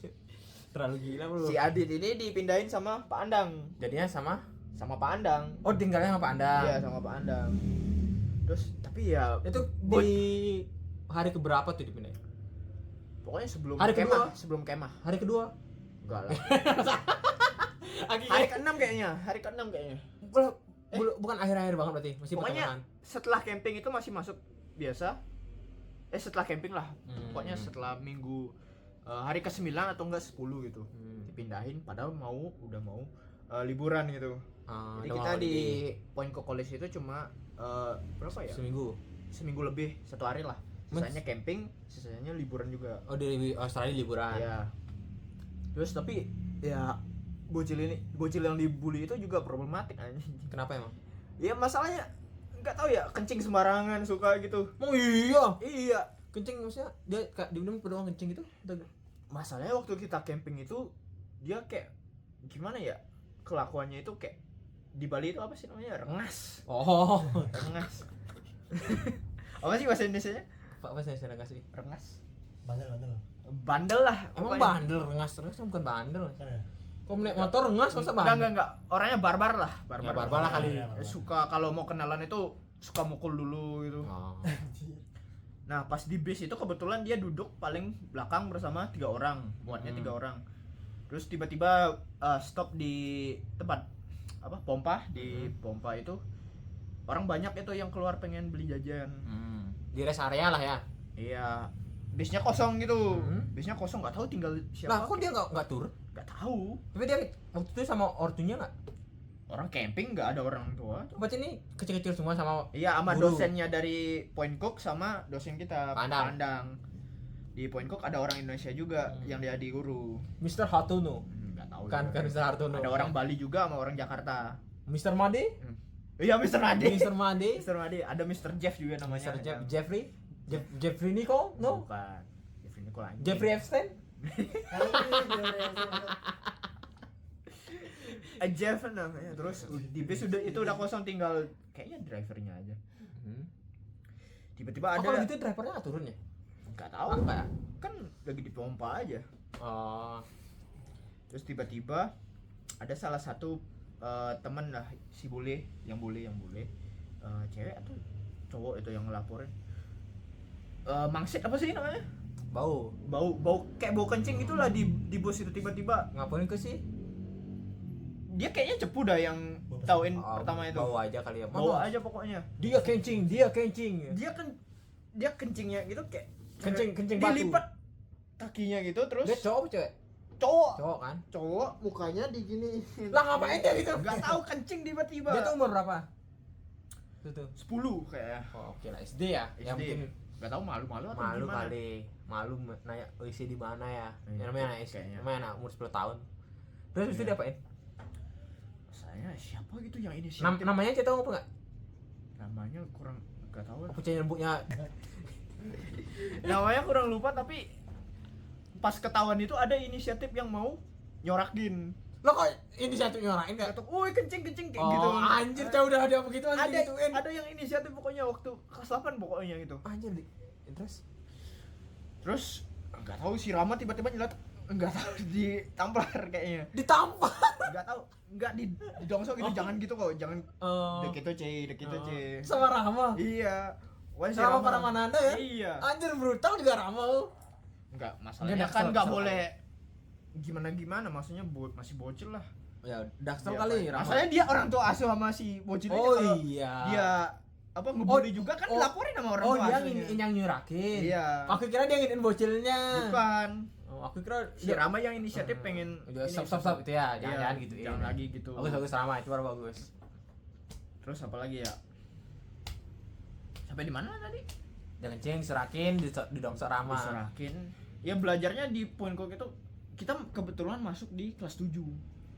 Terlalu gila bro. si Adit ini dipindahin sama Pak Andang. Jadinya sama Pak Andang. Oh, tinggalnya sama Pak Andang. Iya, sama Pak Andang. Terus tapi ya Itu di hari keberapa tuh dipindahin? pokoknya sebelum Hari kemah, kedua. sebelum kemah. Hari kedua. Enggak lah. Hari Hari ke-6 kayaknya, hari ke-6 kayaknya. bukan akhir-akhir banget berarti, masih Pokoknya pertengahan. setelah camping itu masih masuk biasa. Setelah camping lah. Pokoknya setelah minggu hari ke-9 atau enggak 10 gitu. Dipindahin padahal udah mau liburan gitu. Jadi udah kita mau di Point Kokolis itu cuma berapa ya? Seminggu lebih, 1 hari lah. Sisanya camping, sisanya liburan juga. Oh, di Australia liburan. Ya. Terus tapi ya bocil yang dibully itu juga problematik anjing. Kenapa emang? Ya masalahnya nggak tahu ya, kencing sembarangan suka gitu. Oh iya. Iya. Kencing maksudnya dia kayak diminum pedoman kencing gitu? Masalahnya waktu kita camping itu dia kayak gimana ya? Kelakuannya itu kayak di Bali itu apa sih namanya? Rengas. Oh. Rengas. Apa sih bahasa Indonesianya? Pak bahasa Indonesia kasih. Rengas. Bandel Bandel lah. Emang pokoknya. bandel, rengas bukan bandel. ya? Kok naik motor rengas masa bandel? Enggak. Orangnya barbar lah. Ya, barbar lah kali. Suka kalau mau kenalan itu suka mukul dulu gitu. Oh. Nah pas di bis itu kebetulan dia duduk paling belakang bersama 3 orang, muatnya 3 orang. Terus tiba-tiba stop di tempat pompa, di pompa itu orang banyak itu yang keluar pengen beli jajan. Di rest area lah ya. Iya, bisnya kosong gitu. Hmm. Bisnya kosong, nggak tahu tinggal Lah, siapa. kok dia nggak turun? Nggak tahu. Tapi dia waktu itu sama ortunya nggak? Orang camping nggak ada orang tua. Berarti ini kecil-kecil semua sama. Iya, sama Guru. dosennya dari Point Cook sama dosen kita Pandang. Pandang. Di Point Cook ada orang Indonesia juga yang dia di guru. Mr. Hartono. Nggak tahu. Kan juga. Mr. Hartono. Ada orang Bali juga sama orang Jakarta. Mr. Made? Iya, Mr. Made. Mr. Made? Mr. Made. Ada Mr. Jeff juga namanya. Mr. Jeffrey? Jeffrey Nicole? No? Bukan. Jeffrey Nicole anjing. Jeffrey Epstein? Jeff namanya. Terus di bis udah kosong, tinggal kayaknya drivernya aja. Tiba-tiba Oh, ada. kalau gitu drivernya nggak turun ya? Nggak tahu. Enggak ya? Kan lagi di pompa aja. Oh. Terus tiba-tiba ada salah satu teman lah si bule yang bule cewek atau cowok itu yang ngelaporin mangsit apa sih namanya, Bau. bau kayak bau kencing gitulah di bus itu. Tiba-tiba Ngapain ke sih? dia kayaknya cepu dah yang tauin pertama itu. Bau aja kali ya. Bau aja pokoknya. Dia kencing. Dia kencingnya gitu kayak Kencing batu. dilipat kakinya gitu. Terus Dia cowok apa cewek? cowok Kan? cowok mukanya digini. Lah ngapain dia gitu? Nggak tahu kencing tiba-tiba. Dia tuh umur berapa? Itu. 10 kayaknya. Oh, oke lah SD ya. Yang SD. mungkin Nggak tahu malu-malu atau malu gimana. kali. Malu nanya isi di mana ya. Iya, Yang namanya anak SD. kayaknya. Namanya anak umur 10 tahun. Terus itu Iya. diapain? Saya siapa gitu yang inisiatif. Namanya kita ngomong nggak? Namanya kurang nggak tahu. Aku cari rambutnya. Namanya kurang lupa, tapi pas ketahuan itu ada inisiatif yang mau nyorakin. Lo kok inisiatif nyorain nggak? Kata, "Woi, kencing kayak Oh, gitu." anjir, jauh udah ada begitu ada gituin. ada yang inisiatif pokoknya waktu kelas 8 pokoknya gitu. Anjir Terus nggak tahu si Rama tiba-tiba nyelat, nggak tahu ditampar kayaknya. ditampar. Nggak tahu, nggak didongsok gitu, jangan gitu kok, jangan Oh. dek itu C. Sama Rama. Iya. Wah, si Sama Rama. Paramananda ya? Iya. Anjir brutal juga Rama lu. Enggak, masalahnya Dia kan Daxter, nggak Daxter boleh gimana maksudnya masih bocil lah. Ya, Daxter Dia kali apa- Rama. Masalahnya dia orang tua asuh sama si bocil ini. Oh kalau iya. dia apa ngebully juga kan dilaporin sama orang Oh, tua dia asuhnya. yang nyurakin. Iya. Aku kira dia nginin bocilnya. Bukan. Oh, aku kira Si Rama yang inisiatif pengen Udah, ini, stop itu ya, Iya, jangan gitu. jangan lagi gitu. Bagus Rama, itu baru bagus. Terus apa lagi ya? Sampai di mana tadi? Dia kencing, serakin, didongsok Rama. Diserakin. Ya belajarnya di Point Cook itu kita kebetulan masuk di kelas 7.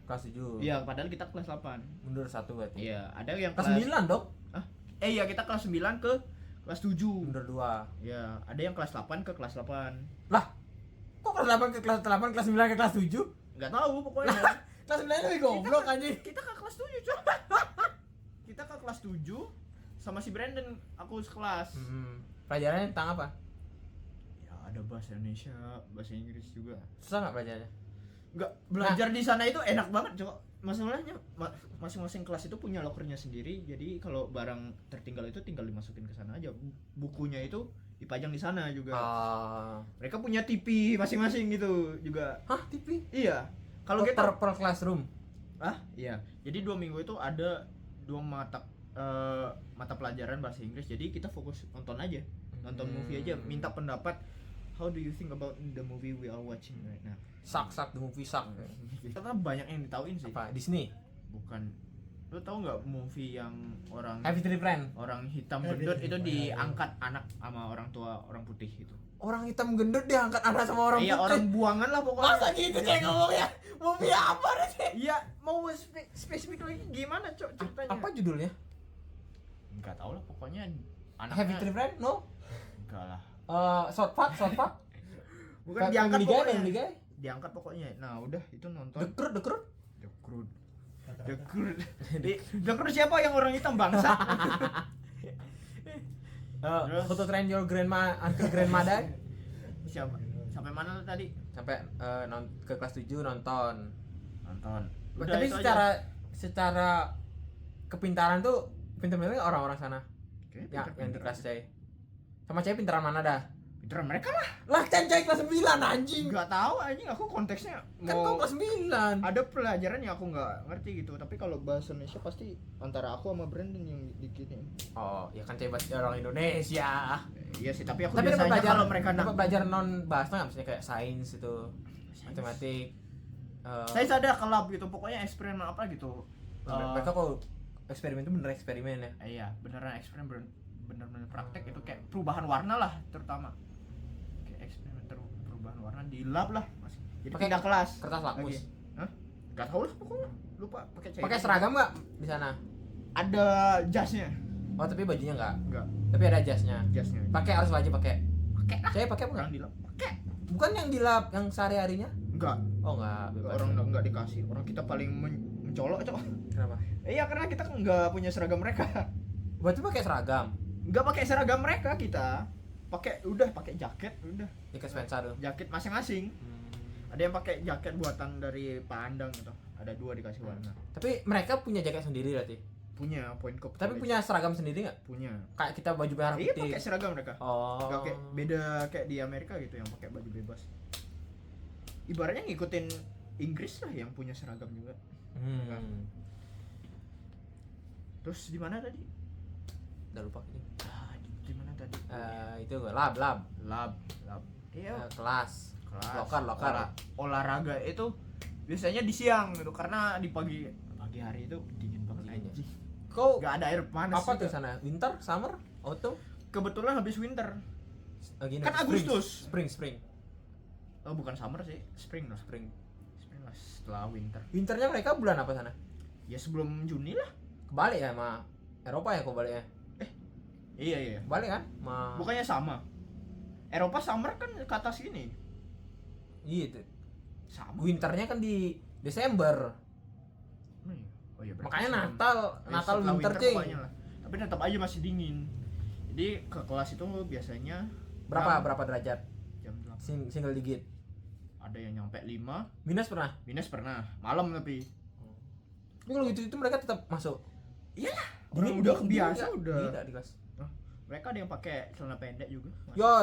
Kelas 7. Iya, padahal kita kelas 8. Mundur 1 berarti. Iya, ada yang Kelas 9 dong. Iya, kita kelas 9 ke kelas 7. Mundur 2. Ya, ada yang kelas 8 ke kelas 8. Lah, kok kelas 8 ke kelas 8, kelas 9 ke kelas 7? Enggak tahu pokoknya. Kelas 9 lebih goblok anjing. Kita ke kelas 7, coy. Kita ke kelas 7 sama si Brandon, aku sekelas. Pelajarannya tentang apa? Ya, ada bahasa Indonesia, bahasa Inggris juga. Susah nggak pelajarannya? Enggak, belajar di sana itu enak banget, coy. Masalahnya masing-masing kelas itu punya lokernya sendiri. Jadi kalau barang tertinggal itu tinggal dimasukin ke sana aja. Bukunya itu dipajang di sana juga. Mereka punya TV masing-masing gitu juga. Hah, TV? Iya. Kalau kita per classroom. Iya. Jadi 2 minggu itu ada 2 mata pelajaran bahasa Inggris. Jadi kita fokus nonton aja. Nonton movie aja, minta pendapat. How do you think about the movie we are watching right now? Suck the movie suck. Karena banyak yang ditauin sih. Apa? Disney? Bukan. Lu tahu nggak movie yang orang Happy Tree Friend? orang hitam gendut itu diangkat anak sama orang tua orang putih itu? Orang hitam gendut diangkat anak sama orang Iya, putih. orang buangan lah pokoknya. Masa gitu cek ngomongnya? Movie apa sih? Iya, mau spesifik lagi gimana, Cok, ceritanya? Apa judulnya? Enggak tahu lah, pokoknya Happy Tree Friend? No? Enggak lah. Short Park? Bukan diangkat Family Guy, pokoknya. Family Guy? Diangkat pokoknya. Nah, udah itu nonton. The Croods? The Croods siapa yang orang hitam bangsa? Terus? How to Train Your Grandma, Uncle Grandmother? Siapa? Sampai mana lu tadi? Sampai ke kelas 7 nonton. Udah, Tapi itu secara kepintaran tuh pintar-pintarnya orang-orang sana. aja. Yang di kelas C. Sama C pintaran mana dah? Pinteran mereka lah. Lah kan C kelas 9 anjing. Enggak tahu anjing, aku konteksnya Kan kau kelas 9. ada pelajaran yang aku nggak ngerti gitu, tapi kalau bahasa Indonesia pasti antara aku sama Brandon yang diginiin. Oh, ya kan C bahasa orang Indonesia. Iya sih, tapi aku Tapi dapat biasanya belajar kalau mereka dapat belajar non bahasa nggak, misalnya kayak sains itu, matematik. saya sadar kelab gitu, pokoknya eksperimen apa gitu. Mereka kok eksperimen itu bener eksperimen ya. Iya, beneran eksperimen, bener-bener praktek itu kayak perubahan warna lah terutama. Kayak eksperimen perubahan warna di lab lah, masih. Jadi Pakai pindah kelas. Kertas lakmus. Lagi. Hah? Gak tau lah pokoknya. Lupa pakai cairan. Pakai seragam nggak di sana? Ada jasnya. Oh, tapi bajunya nggak. Enggak, Tapi ada jasnya. jasnya. Pakai, harus wajib pakai. Pakai lah. Saya pakai apa Orang nggak? di lab. Pakai. Bukan yang di lab yang sehari-harinya? Enggak. Oh, nggak. Bebas. Orang enggak dikasih. Orang kita paling mencolok, Cok. Kenapa? Iya, karena kita nggak punya seragam mereka. Berarti pakai seragam. Nggak pakai seragam mereka kita. Pakai jaket, udah. Di Spencer tuh. Jaket masing-masing. Ada yang pakai jaket buatan dari Padang gitu. Ada 2 dikasih warna. Tapi mereka punya jaket sendiri berarti. Punya Point Cook. Tapi punya seragam sendiri nggak? punya. Kayak kita baju merah Iya, putih. pakai seragam mereka. Oh. Nggak kayak beda kayak di Amerika gitu yang pakai baju bebas. Ibaratnya ngikutin Inggris lah yang punya seragam juga. Terus di mana tadi? Udah lupa ini. Di mana tadi? Itu lab. Lab. Iya. Kelas. Kelas. Loker. Olahraga itu biasanya di siang gitu, karena di pagi hari itu dingin banget Dingin ya? anjing. Kau Nggak ada air panas. apa tuh juga. sana? Winter, summer, autumn? Kebetulan habis winter. Gini, Kan spring. Agustus. Spring. Oh, bukan summer sih, spring lah. Spring. Spring lah setelah winter. Winternya mereka bulan apa sana? Ya sebelum Juni lah. Kebalik ya sama Eropa ya, kau baliknya? Iya. Balik kan? Bukannya sama. Eropa summer kan ke atas gini. Iya itu. Sama. Winternya kan di Desember. Oh iya, berarti Makanya sebelum- Natal setelah winter cing. pokoknya lah. Tapi tetap aja masih dingin. Jadi ke kelas itu biasanya Berapa derajat? jam 8. Single digit. Ada yang nyampe 5, Minus pernah? minus pernah. Malam tapi. Tapi kalau gitu itu mereka tetap masuk. Iyalah, orang udah kebiasa udah. Tidak di kelas. Mereka ada yang pakai celana pendek juga. Ya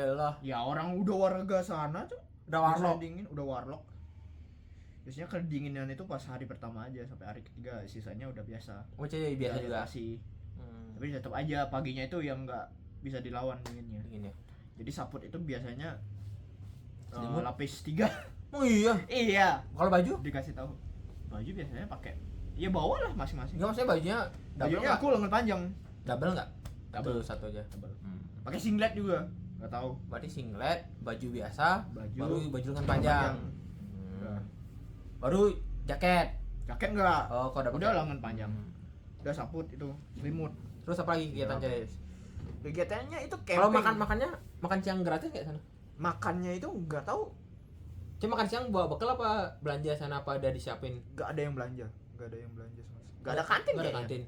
elah. Ya orang udah warga sana tuh. Udah warlock. Biasanya dingin, udah warlock. Biasanya kedinginan itu pas hari pertama aja sampai hari ketiga, sisanya udah biasa. Biasa juga. Sih. Tapi tetap aja paginya itu yang nggak bisa dilawan dinginnya. Dingin ya. Jadi saput itu biasanya Selimut? lapis 3. Oh iya. Iya, Kalau baju? dikasih tahu. Baju biasanya pakai. Ya bawa lah masing-masing. Enggak, maksudnya bajunya double Bajunya enggak? aku lengan panjang. Double enggak? Double. Satu aja. Pakai singlet juga. Nggak tahu. Berarti singlet, baju biasa, Baju baju lengan panjang. Udah. Baru jaket. Jaket enggak. Oh, kok Udah lengan panjang. Udah saput itu, selimut. Terus apa lagi kegiatan Udah. Cai? Kegiatannya itu camping. Kalau makan siang gratis kayak sana. Makannya itu nggak tahu, Cuma makan siang bawa bekal apa belanja sana apa ada disiapin? nggak ada yang belanja. Nggak ada yang belanja sama sekali. Nggak ada kantin Nggak ada kayaknya. kantin.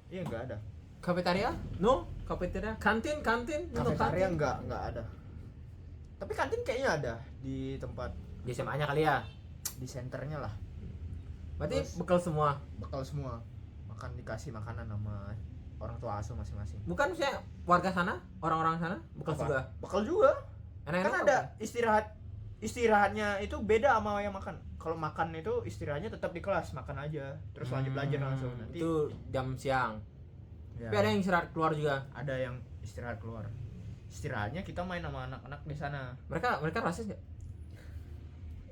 Iya nggak ada. Kafetaria? No, kafetaria. Kantin. Untuk Kafetaria kantin. nggak ada. Tapi kantin kayaknya ada di tempat, Di SMA-nya kali ya. di senternya lah. Berarti Terus- bekal semua. Bekal semua. Makan dikasih makanan sama orang tua asuh masing-masing. Bukan maksudnya warga sana, orang-orang sana bekal Apa? juga. Bekal juga. Enak-enak Kan ada istirahatnya itu beda sama yang makan. Kalau makan itu istirahatnya tetap di kelas, makan aja, terus lanjut belajar langsung. Nanti Itu jam siang. ya, Tapi ada yang istirahat keluar juga. ada yang istirahat keluar. Istirahatnya kita main sama anak-anak di sana. Mereka rasis nggak?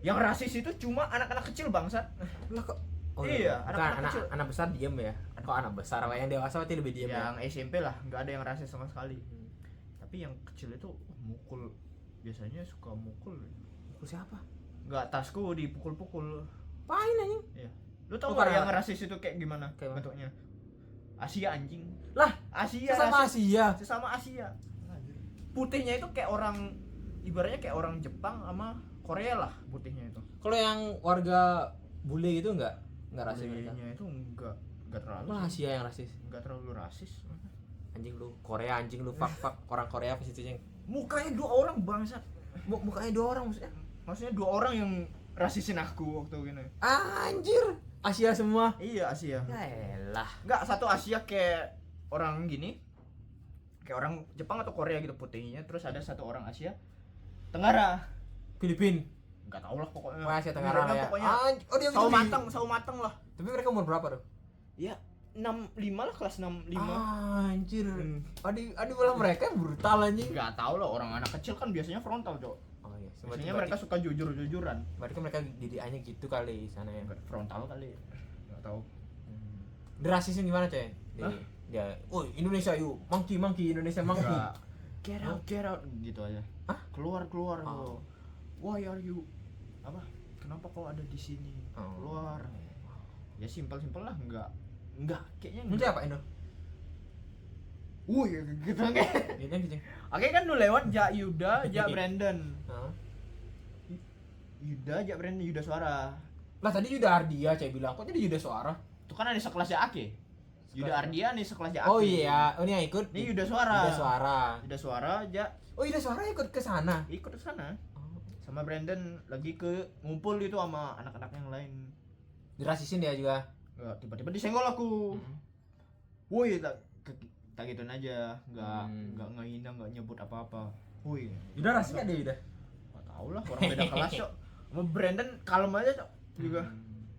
Yang rasis itu cuma anak-anak kecil bangsat. Lah kok? Iya, bukan anak-anak kecil. anak besar diem ya. Kok anak besar? Kalau yang dewasa berarti lebih diem ya. Yang SMP lah, nggak ada yang rasis sama sekali. Tapi yang kecil itu mukul, biasanya suka mukul. Mukul siapa? Nggak, tasku dipukul-pukul. Pain anjing. Iya. Lu tau Oh, nggak karena- yang rasis itu kayak gimana Kayak mana? bentuknya? Asia anjing. Lah, Asia. sesama rasis. Asia. Sesama Asia. Putihnya itu kayak orang, ibaratnya kayak orang Jepang sama Korea lah putihnya itu. Kalau yang warga bule itu enggak rasis mereka. Bulenya itu enggak terlalu. Malah Asia yang rasis. Enggak terlalu rasis. Anjing lu, Korea anjing lu, fuck orang Korea apa sih ceng? Mukanya dua orang bangsat. Mukanya dua orang maksudnya. Maksudnya dua orang yang rasisin aku waktu gini. Anjir, Asia semua. Iya, Asia. Ya elah. Enggak, satu Asia kayak orang gini. Kayak orang Jepang atau Korea gitu putihnya, terus ada satu orang Asia Tenggara. Filipin. Enggak tahu lah pokoknya. Oh, Asia Tenggara Mereka ya. Pokoknya Oh dia sawo gitu. matang lah. Tapi mereka umur berapa tuh? Ya 65 lah, kelas 65. Anjir. Hmm. Aduh malah mereka brutal anjing. Enggak tahu lah, orang anak kecil kan biasanya frontal, Cok. Oh iya, Biasanya mereka suka jujur-jujuran. berarti kan mereka didikannya gitu kali sana ya. Enggak frontal kali. Enggak tahu. Rasisnya gimana, Ceng? Hah? Ya, oh Indonesia yuk, monkey Indonesia monkey. Enggak. Get out gitu aja. Hah? Keluar Oh. lo. Why are you? Apa? Kenapa kau ada di sini? Oh. Keluar. Ya simpel-simpel lah, enggak kayaknya Ini enggak. apa Indo? Gitu enggak. Ini kan Ceng. Oke kan lu lewat Ja Yuda, Ja Brandon. Heeh. Yuda Suara. Lah tadi Yuda Ardia Ceng bilang, kok jadi Yuda Suara? Itu kan ada sekelasnya Ake. Yuda Sekelas- Ardia nih sekelasnya Ake. Oh iya, oh ini yang ikut. Ini Yuda Suara. Yuda Suara. Yuda Suara, Ja Oh Yuda Suara ikut ke sana. ikut ke sana. Sama Brandon lagi ke ngumpul itu sama anak-anak yang lain. Dirasisin dia juga. Nggak, tiba-tiba disenggol aku. Woi, tak gituin aja, nggak ngehina, nggak nyebut apa-apa. Woi, Yuda rasis nggak dia Yuda? nggak tahu lah, orang beda kelas Cok. Sama Brandon kalem aja Cok juga.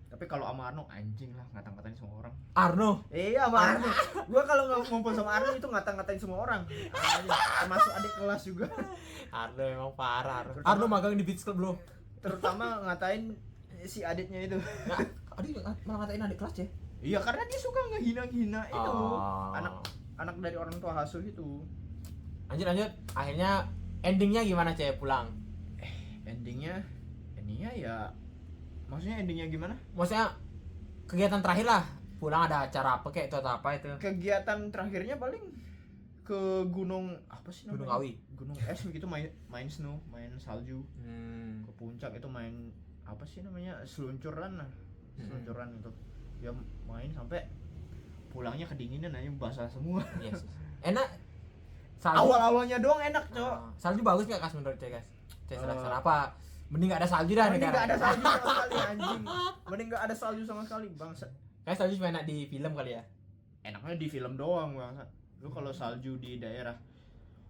Tapi kalau sama Arno anjing lah, ngata-ngatain semua orang. Arno. Iya sama Arno. Gua kalau ngumpul sama Arno itu ngata-ngatain semua orang. Anjing, termasuk adik kelas juga. Arno emang parah. Terutama- Arno magang di Beats Club bro. Terutama ngatain si adiknya itu. Nah, adik malah ngatain adik kelas ya? Iya, karena dia suka ngehina-hina itu. Oh. Anak dari orang tua asuh itu. Lanjut. Akhirnya endingnya gimana Cek pulang? Endingnya ya, maksudnya endingnya gimana? Maksudnya kegiatan terakhir lah. Pulang ada acara apa kayak itu atau apa itu? Kegiatan terakhirnya paling ke gunung apa sih Gunung namanya? Kawi. Gunung es gitu, main snow, main salju. Ke puncak itu main apa sih namanya, seluncuran lah. Seluncuran itu. Ya main sampai pulangnya kedinginan aja, basah semua. Yes. Enak. Salju. Awal-awalnya doang enak, Cok. Salju bagus nggak kas menurut Cek guys? Cek selera apa? Mending nggak ada salju dah Mending negara. nggak ada salju sama sekali anjing. Mending nggak ada salju sama sekali, bangsat. Kayak salju cuma enak di film kali ya. Enaknya di film doang, bangsat. Lu kalau salju di daerah,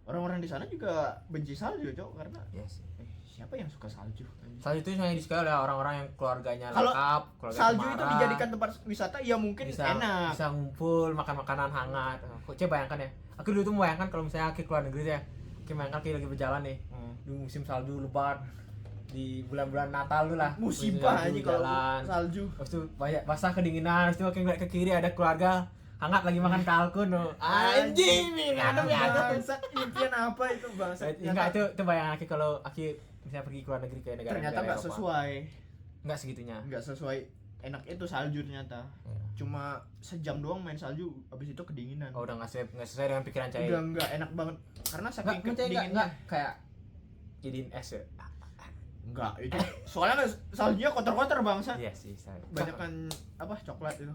orang-orang di sana juga benci salju, Cok, karena Yes. siapa yang suka salju? Salju itu hanya disukai oleh orang-orang yang keluarganya Kalau lengkap, keluarga Salju itu cemara. dijadikan tempat wisata ya mungkin bisa enak. bisa ngumpul makan makanan hangat. Kok coba bayangkan ya, aku dulu tuh membayangkan kalau misalnya aku keluar negeri ya, aku bayangkan kayak lagi berjalan nih di musim salju lebat, di bulan-bulan Natal tuh lah, Musibah musim aja kalau jalan salju. terus tuh banyak basah kedinginan, terus tuh kayak ngeliat ke kiri ada keluarga hangat lagi makan kalkun no. Anjing nih ngadem ya. Bangsat, impian apa itu bangsat? Enggak itu bayang Aki kalau Aki misalnya pergi ke luar negeri ke negara Ternyata nggak Eropa. sesuai. Enggak segitunya. Nggak sesuai. Enak itu salju ternyata. Cuma sejam doang main salju, habis itu kedinginan. Oh, udah enggak sesuai dengan pikiran Cai. Udah nggak enak banget karena saking kedinginnya. Enggak kayak jadiin es ya. Enggak, itu soalnya saljunya kotor-kotor bangsa. Iya sih, saya. Banyakan apa coklat itu.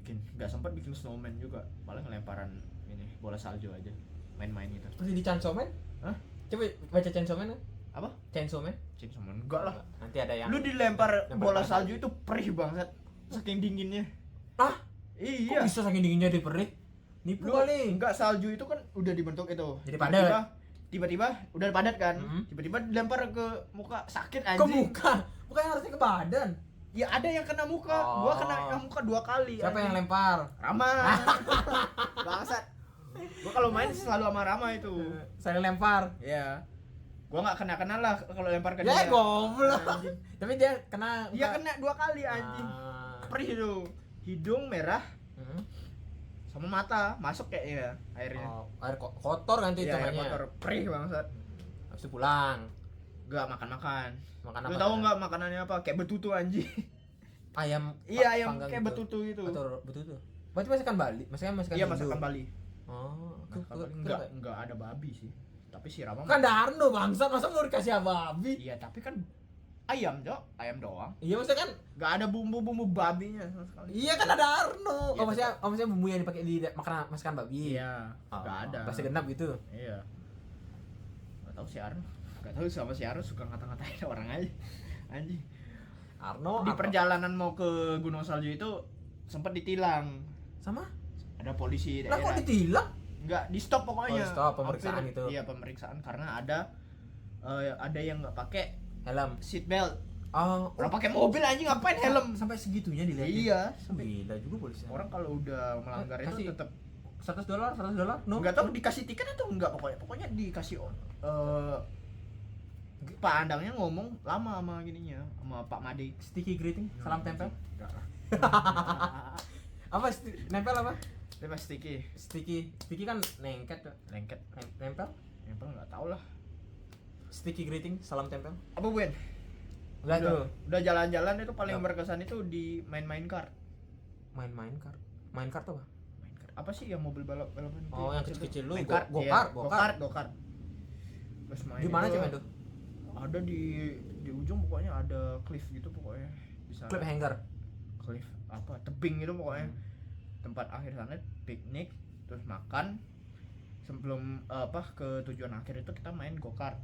Nggak sempat bikin snowman juga, paling lemparan ini bola salju aja, main-main gitu. Masih di Chainsaw Man? Hah? Coba baca Chainsaw Man kan? Apa? Chainsaw Man? Chainsaw Man? Enggak lah. Nanti ada yang Lu dilempar bola tanah. salju itu perih banget, saking dinginnya. Ah? Iya. Kok bisa saking dinginnya di perih? Nipu Lu kali. enggak, salju itu kan udah dibentuk itu. Jadi padat. Tiba-tiba udah padat kan? Mhm. Tiba-tiba dilempar ke muka, sakit Ke anjing. muka. Bukan harusnya ke badan. Ya ada yang kena muka. Oh. Gua kena muka 2 kali. Siapa yang anjing. lempar? Rama. Bangsat. Gua kalau main selalu sama Rama itu. Saya lempar. Iya. Gua enggak kena lah kalau lempar ke Ya dia. goblok. Anjing. Tapi dia kena Dia kena 2 kali anjing. Perih itu. Hidung merah sama mata masuk kayak ya airnya. Oh, air kotor kan itu Iya, air hitungannya. kotor perih bangsat. Habis itu pulang. Enggak makan-makan. Makan Lu apa? tahu enggak makanannya apa? Kayak betutu anjing. Ayam. Iya, ayam panggang kayak gitu. betutu gitu. Atau betutu. Berarti masakan Bali, masakan Iya, Indo. masakan Bali. Oh, Masakan Bali. Enggak ada babi sih. Tapi si Rama kan Darno bangsa, masa mau dikasih babi? iya, tapi kan ayam, Cok. Ayam doang. Iya maksudnya kan, Enggak ada bumbu-bumbu babinya sama sekali. iya kan ada Darno. Iya, Maksudnya bumbu yang dipakai di makanan masakan babi. Iya, enggak ada. Pasti genap gitu. Iya. Enggak tahu si Arno. Enggak tahu sama si Arno suka ngata-ngatain orang aja. Anjing. Arno Di perjalanan mau ke Gunung Salju itu sempat ditilang. sama? Ada polisi Lah kok daerah. ditilang? Enggak, di stop pokoknya. Oh, di stop, pemeriksaan Hampir- itu. Iya, pemeriksaan karena ada yang enggak pakai Helm. seat belt. Oh, Orang pakai mobil anjing ngapain helm? sampai segitunya dilihat. Iya, sampai Gila juga polisi. orang kalau udah melanggar itu Kasih- tetap $100. No. enggak tahu dikasih tiket atau enggak pokoknya dikasih Pak Andangnya ngomong lama sama gininya sama Pak Made. Sticky greeting, salam tempel. Enggak lah. Apa nempel apa? Dia pas sticky, Sticky kan nengket tuh. lengket, Nempel. nempel enggak tahu lah. Sticky greeting, salam tempel. Apa Buen? Udah tuh. Udah jalan-jalan itu paling Udah. berkesan itu di main-main kart. Main kart. Main kart apa? Main kart. Apa sih yang mobil balap-balapan itu? Oh, yang kecil-kecil lu, Main go- kart, go-kart, iya. go-kart. Go-kart. Terus main. Di mana itu sih main tuh? Ada di ujung pokoknya ada cliff gitu pokoknya. Bisa Clip hanger. cliff apa tebing itu pokoknya. Tempat akhir sana piknik terus makan sebelum ke tujuan akhir itu kita main go-kart.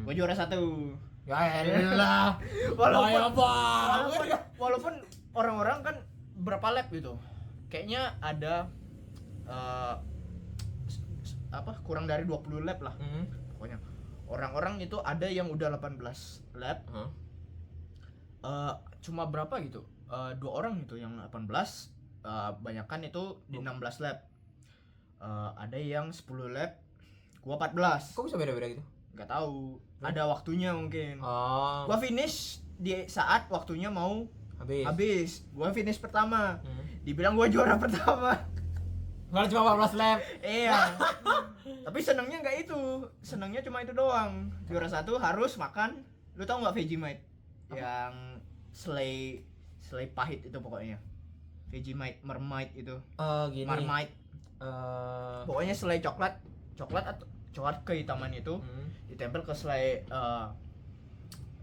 Gua juara 1. Ya elah. Walaupun orang-orang kan berapa lap gitu. Kayaknya ada kurang dari 20 lap lah. Pokoknya orang-orang itu ada yang udah 18 lap. Cuma berapa gitu? 2 orang gitu yang 18. Banyakan itu di 16 lap. Ada yang 10 lap. Gua 14. Kok bisa beda-beda gitu? Nggak tahu. Ada waktunya mungkin. Oh, Gua finish di saat waktunya mau habis. gua finish pertama. Dibilang gua juara pertama. Kalau cuma 14 lap. Iya. Tapi senengnya nggak itu. Senengnya cuma itu doang. Juara 1 harus makan. Lu tau nggak Vegemite? Yang selai pahit itu pokoknya. Vegemite, Marmite itu. Gini. Marmite. Pokoknya selai coklat atau coklat kehitaman itu ditempel ke selai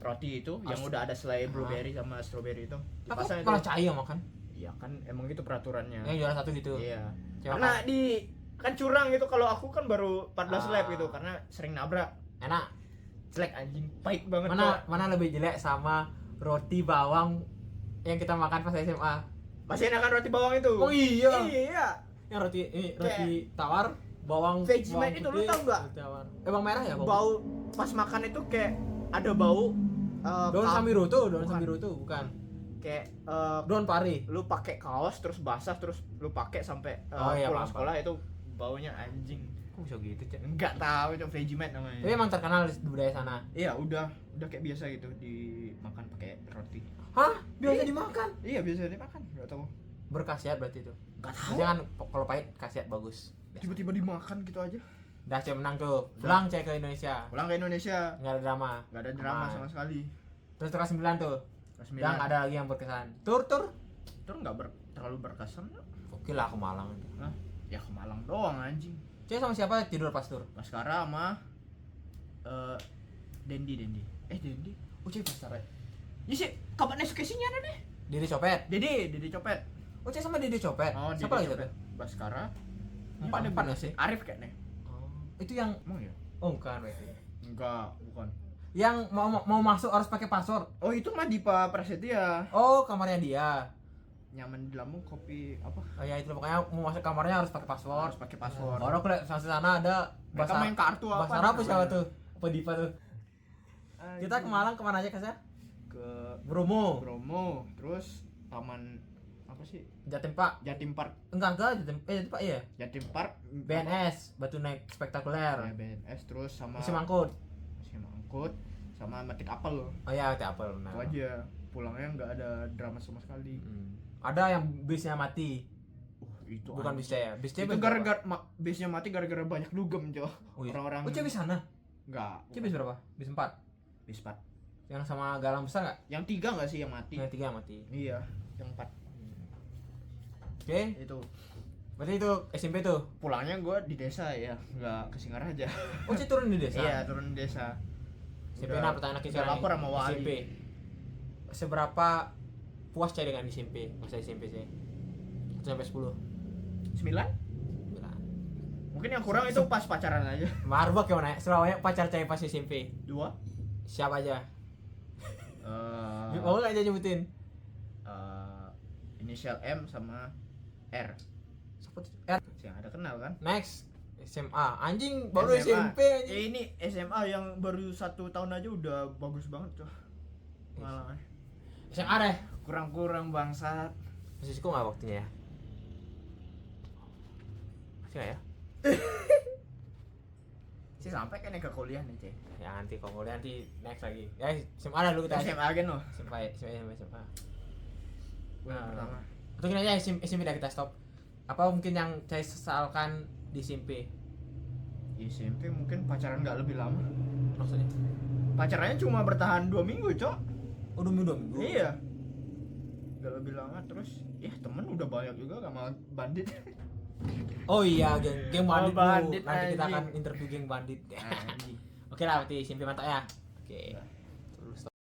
roti itu yang udah ada selai blueberry sama strawberry itu. Dipasang itu. Kalau cahaya makan. Iya kan emang itu peraturannya. Yang juara 1 gitu. Iya. Coba Karena kan curang gitu kalau aku kan baru 14 lap gitu karena sering nabrak. enak. Jelek anjing, pahit banget. Mana lebih jelek sama roti bawang yang kita makan pas SMA? Masih enakan roti bawang itu. Oh iya. Iya. Yang roti tawar bawang Vegemite itu lu putih, tau nggak? roti tawar. Bawang merah ya? Bau pas makan itu kayak ada bau Daun sambirutu, Bukan. bukan. Kayak Daun pari. lu pakai kaos terus basah terus lu pakai sampai Oh, iya, pulang paham. sekolah itu baunya anjing. Kok bisa gitu, Cek? Enggak tahu itu Vegemite namanya. Tapi emang terkenal di budaya sana. Iya, udah kayak biasa gitu dimakan pakai roti. Hah? Biasa dimakan? Iya, biasa dimakan. Enggak tahu. Berkhasiat berarti itu. Nggak tahu. Biasanya kan kalau pahit khasiat bagus. Tiba-tiba dimakan gitu aja. Udah cek menang tuh. Pulang cek ke Indonesia. Pulang ke Indonesia. Nggak ada drama. Nggak ada drama Aman. sama sekali. Terus kelas 9 tuh. Kelas Udah nggak ada lagi yang berkesan. Tur. Itu nggak terlalu berkesan. Oke lah ke Malang. Hah? Ya ke Malang doang anjing. Cek sama siapa tidur pas tur? Baskara sama Dendi. Dendi. Oh cek Baskara. Ya sih, kapan esukasinya ada deh? Dede Copet. Dede Copet. Oh cek sama Dede Copet. Oh, Siapa lagi Copet. tuh? Baskara. Empat nggak sih? Arif kayaknya. Oh, itu yang Emang ya? oh bukan berarti. Enggak, bukan. Yang mau masuk harus pakai password. Oh, itu mah Dipa Prasetya. Oh, kamarnya dia. Nyaman di lambung kopi apa? Oh ya itu pokoknya mau masuk kamarnya harus pakai password. Harus pakai password. Baru aku lihat sana ada Mereka main kartu apa? Bahasa Arab siapa tuh? Apa Diva tuh? Kita ke Malang kemana aja Kas ya? Ke Bromo, Bromo, terus taman apa sih? Jatim Pak. Jatim Park. Enggak Jatim Pak iya. Jatim Park BNS, Batu Naik Spektakuler. Ya, BNS terus sama Musim Angkut. Musim Angkut sama metik apel. Oh ya, teh apel benar. Itu aja. Pulangnya nggak ada drama sama sekali. Ada yang bisnya mati. Itu Bukan aneh. bisnya ya. Bisnya Itu gara-gara bisnya mati gara-gara banyak dugem, Cok. Oh, iya. Orang-orang. Oh, bis sana. Enggak. Bis berapa? Bis 4. Bis 4. Yang sama galang besar enggak? Yang 3 enggak sih yang mati? Yang 3 mati. Iya, yang 4. Oke. Itu. Berarti itu SMP tuh. Pulangnya gue di desa ya, nggak ke Singaraja. Oh, Ci turun di desa. Iya, turun di desa. SMP Udah- nah pertanyaan lagi udah sekarang lapor sama wali. SMP. Seberapa puas cah dengan SMP? Masa SMP sih. 1 sampai 10. 9? Mungkin yang kurang itu pas pacaran aja. Marbak gimana ya? Selawanya pacar cewek pas SMP. 2. Siapa aja? Eh Mau enggak aja nyebutin? Inisial M sama R. Siapa tuh? R. Yang ada kenal kan? Next. SMA. Anjing baru SMA. SMP anjing. Ini SMA yang baru 1 tahun aja udah bagus banget tuh. Malah SMA deh. kurang-kurang bangsat. Masih cukup enggak waktunya ya? Masih enggak ya? Sih sampai kan ke kuliah nih, Cek. Ya nanti kalau kuliah nanti next lagi. Ya SMA dah dulu kita. SMA kan loh. SMA. Gue yang pertama. Atau gini aja SMP dah kita stop. Apa mungkin yang saya sesalkan di SMP? Di SMP mungkin pacaran nggak lebih lama. Maksudnya? Pacarannya cuma bertahan 2 minggu, Cok. Oh, 2 minggu. Iya. Gak lebih lama terus ya temen udah banyak juga sama bandit. Oh iya, geng bandit, bandit, Nanti kita anjing. akan interview geng bandit. Anjing. Oke lah, berarti SMP mantap ya. Oke.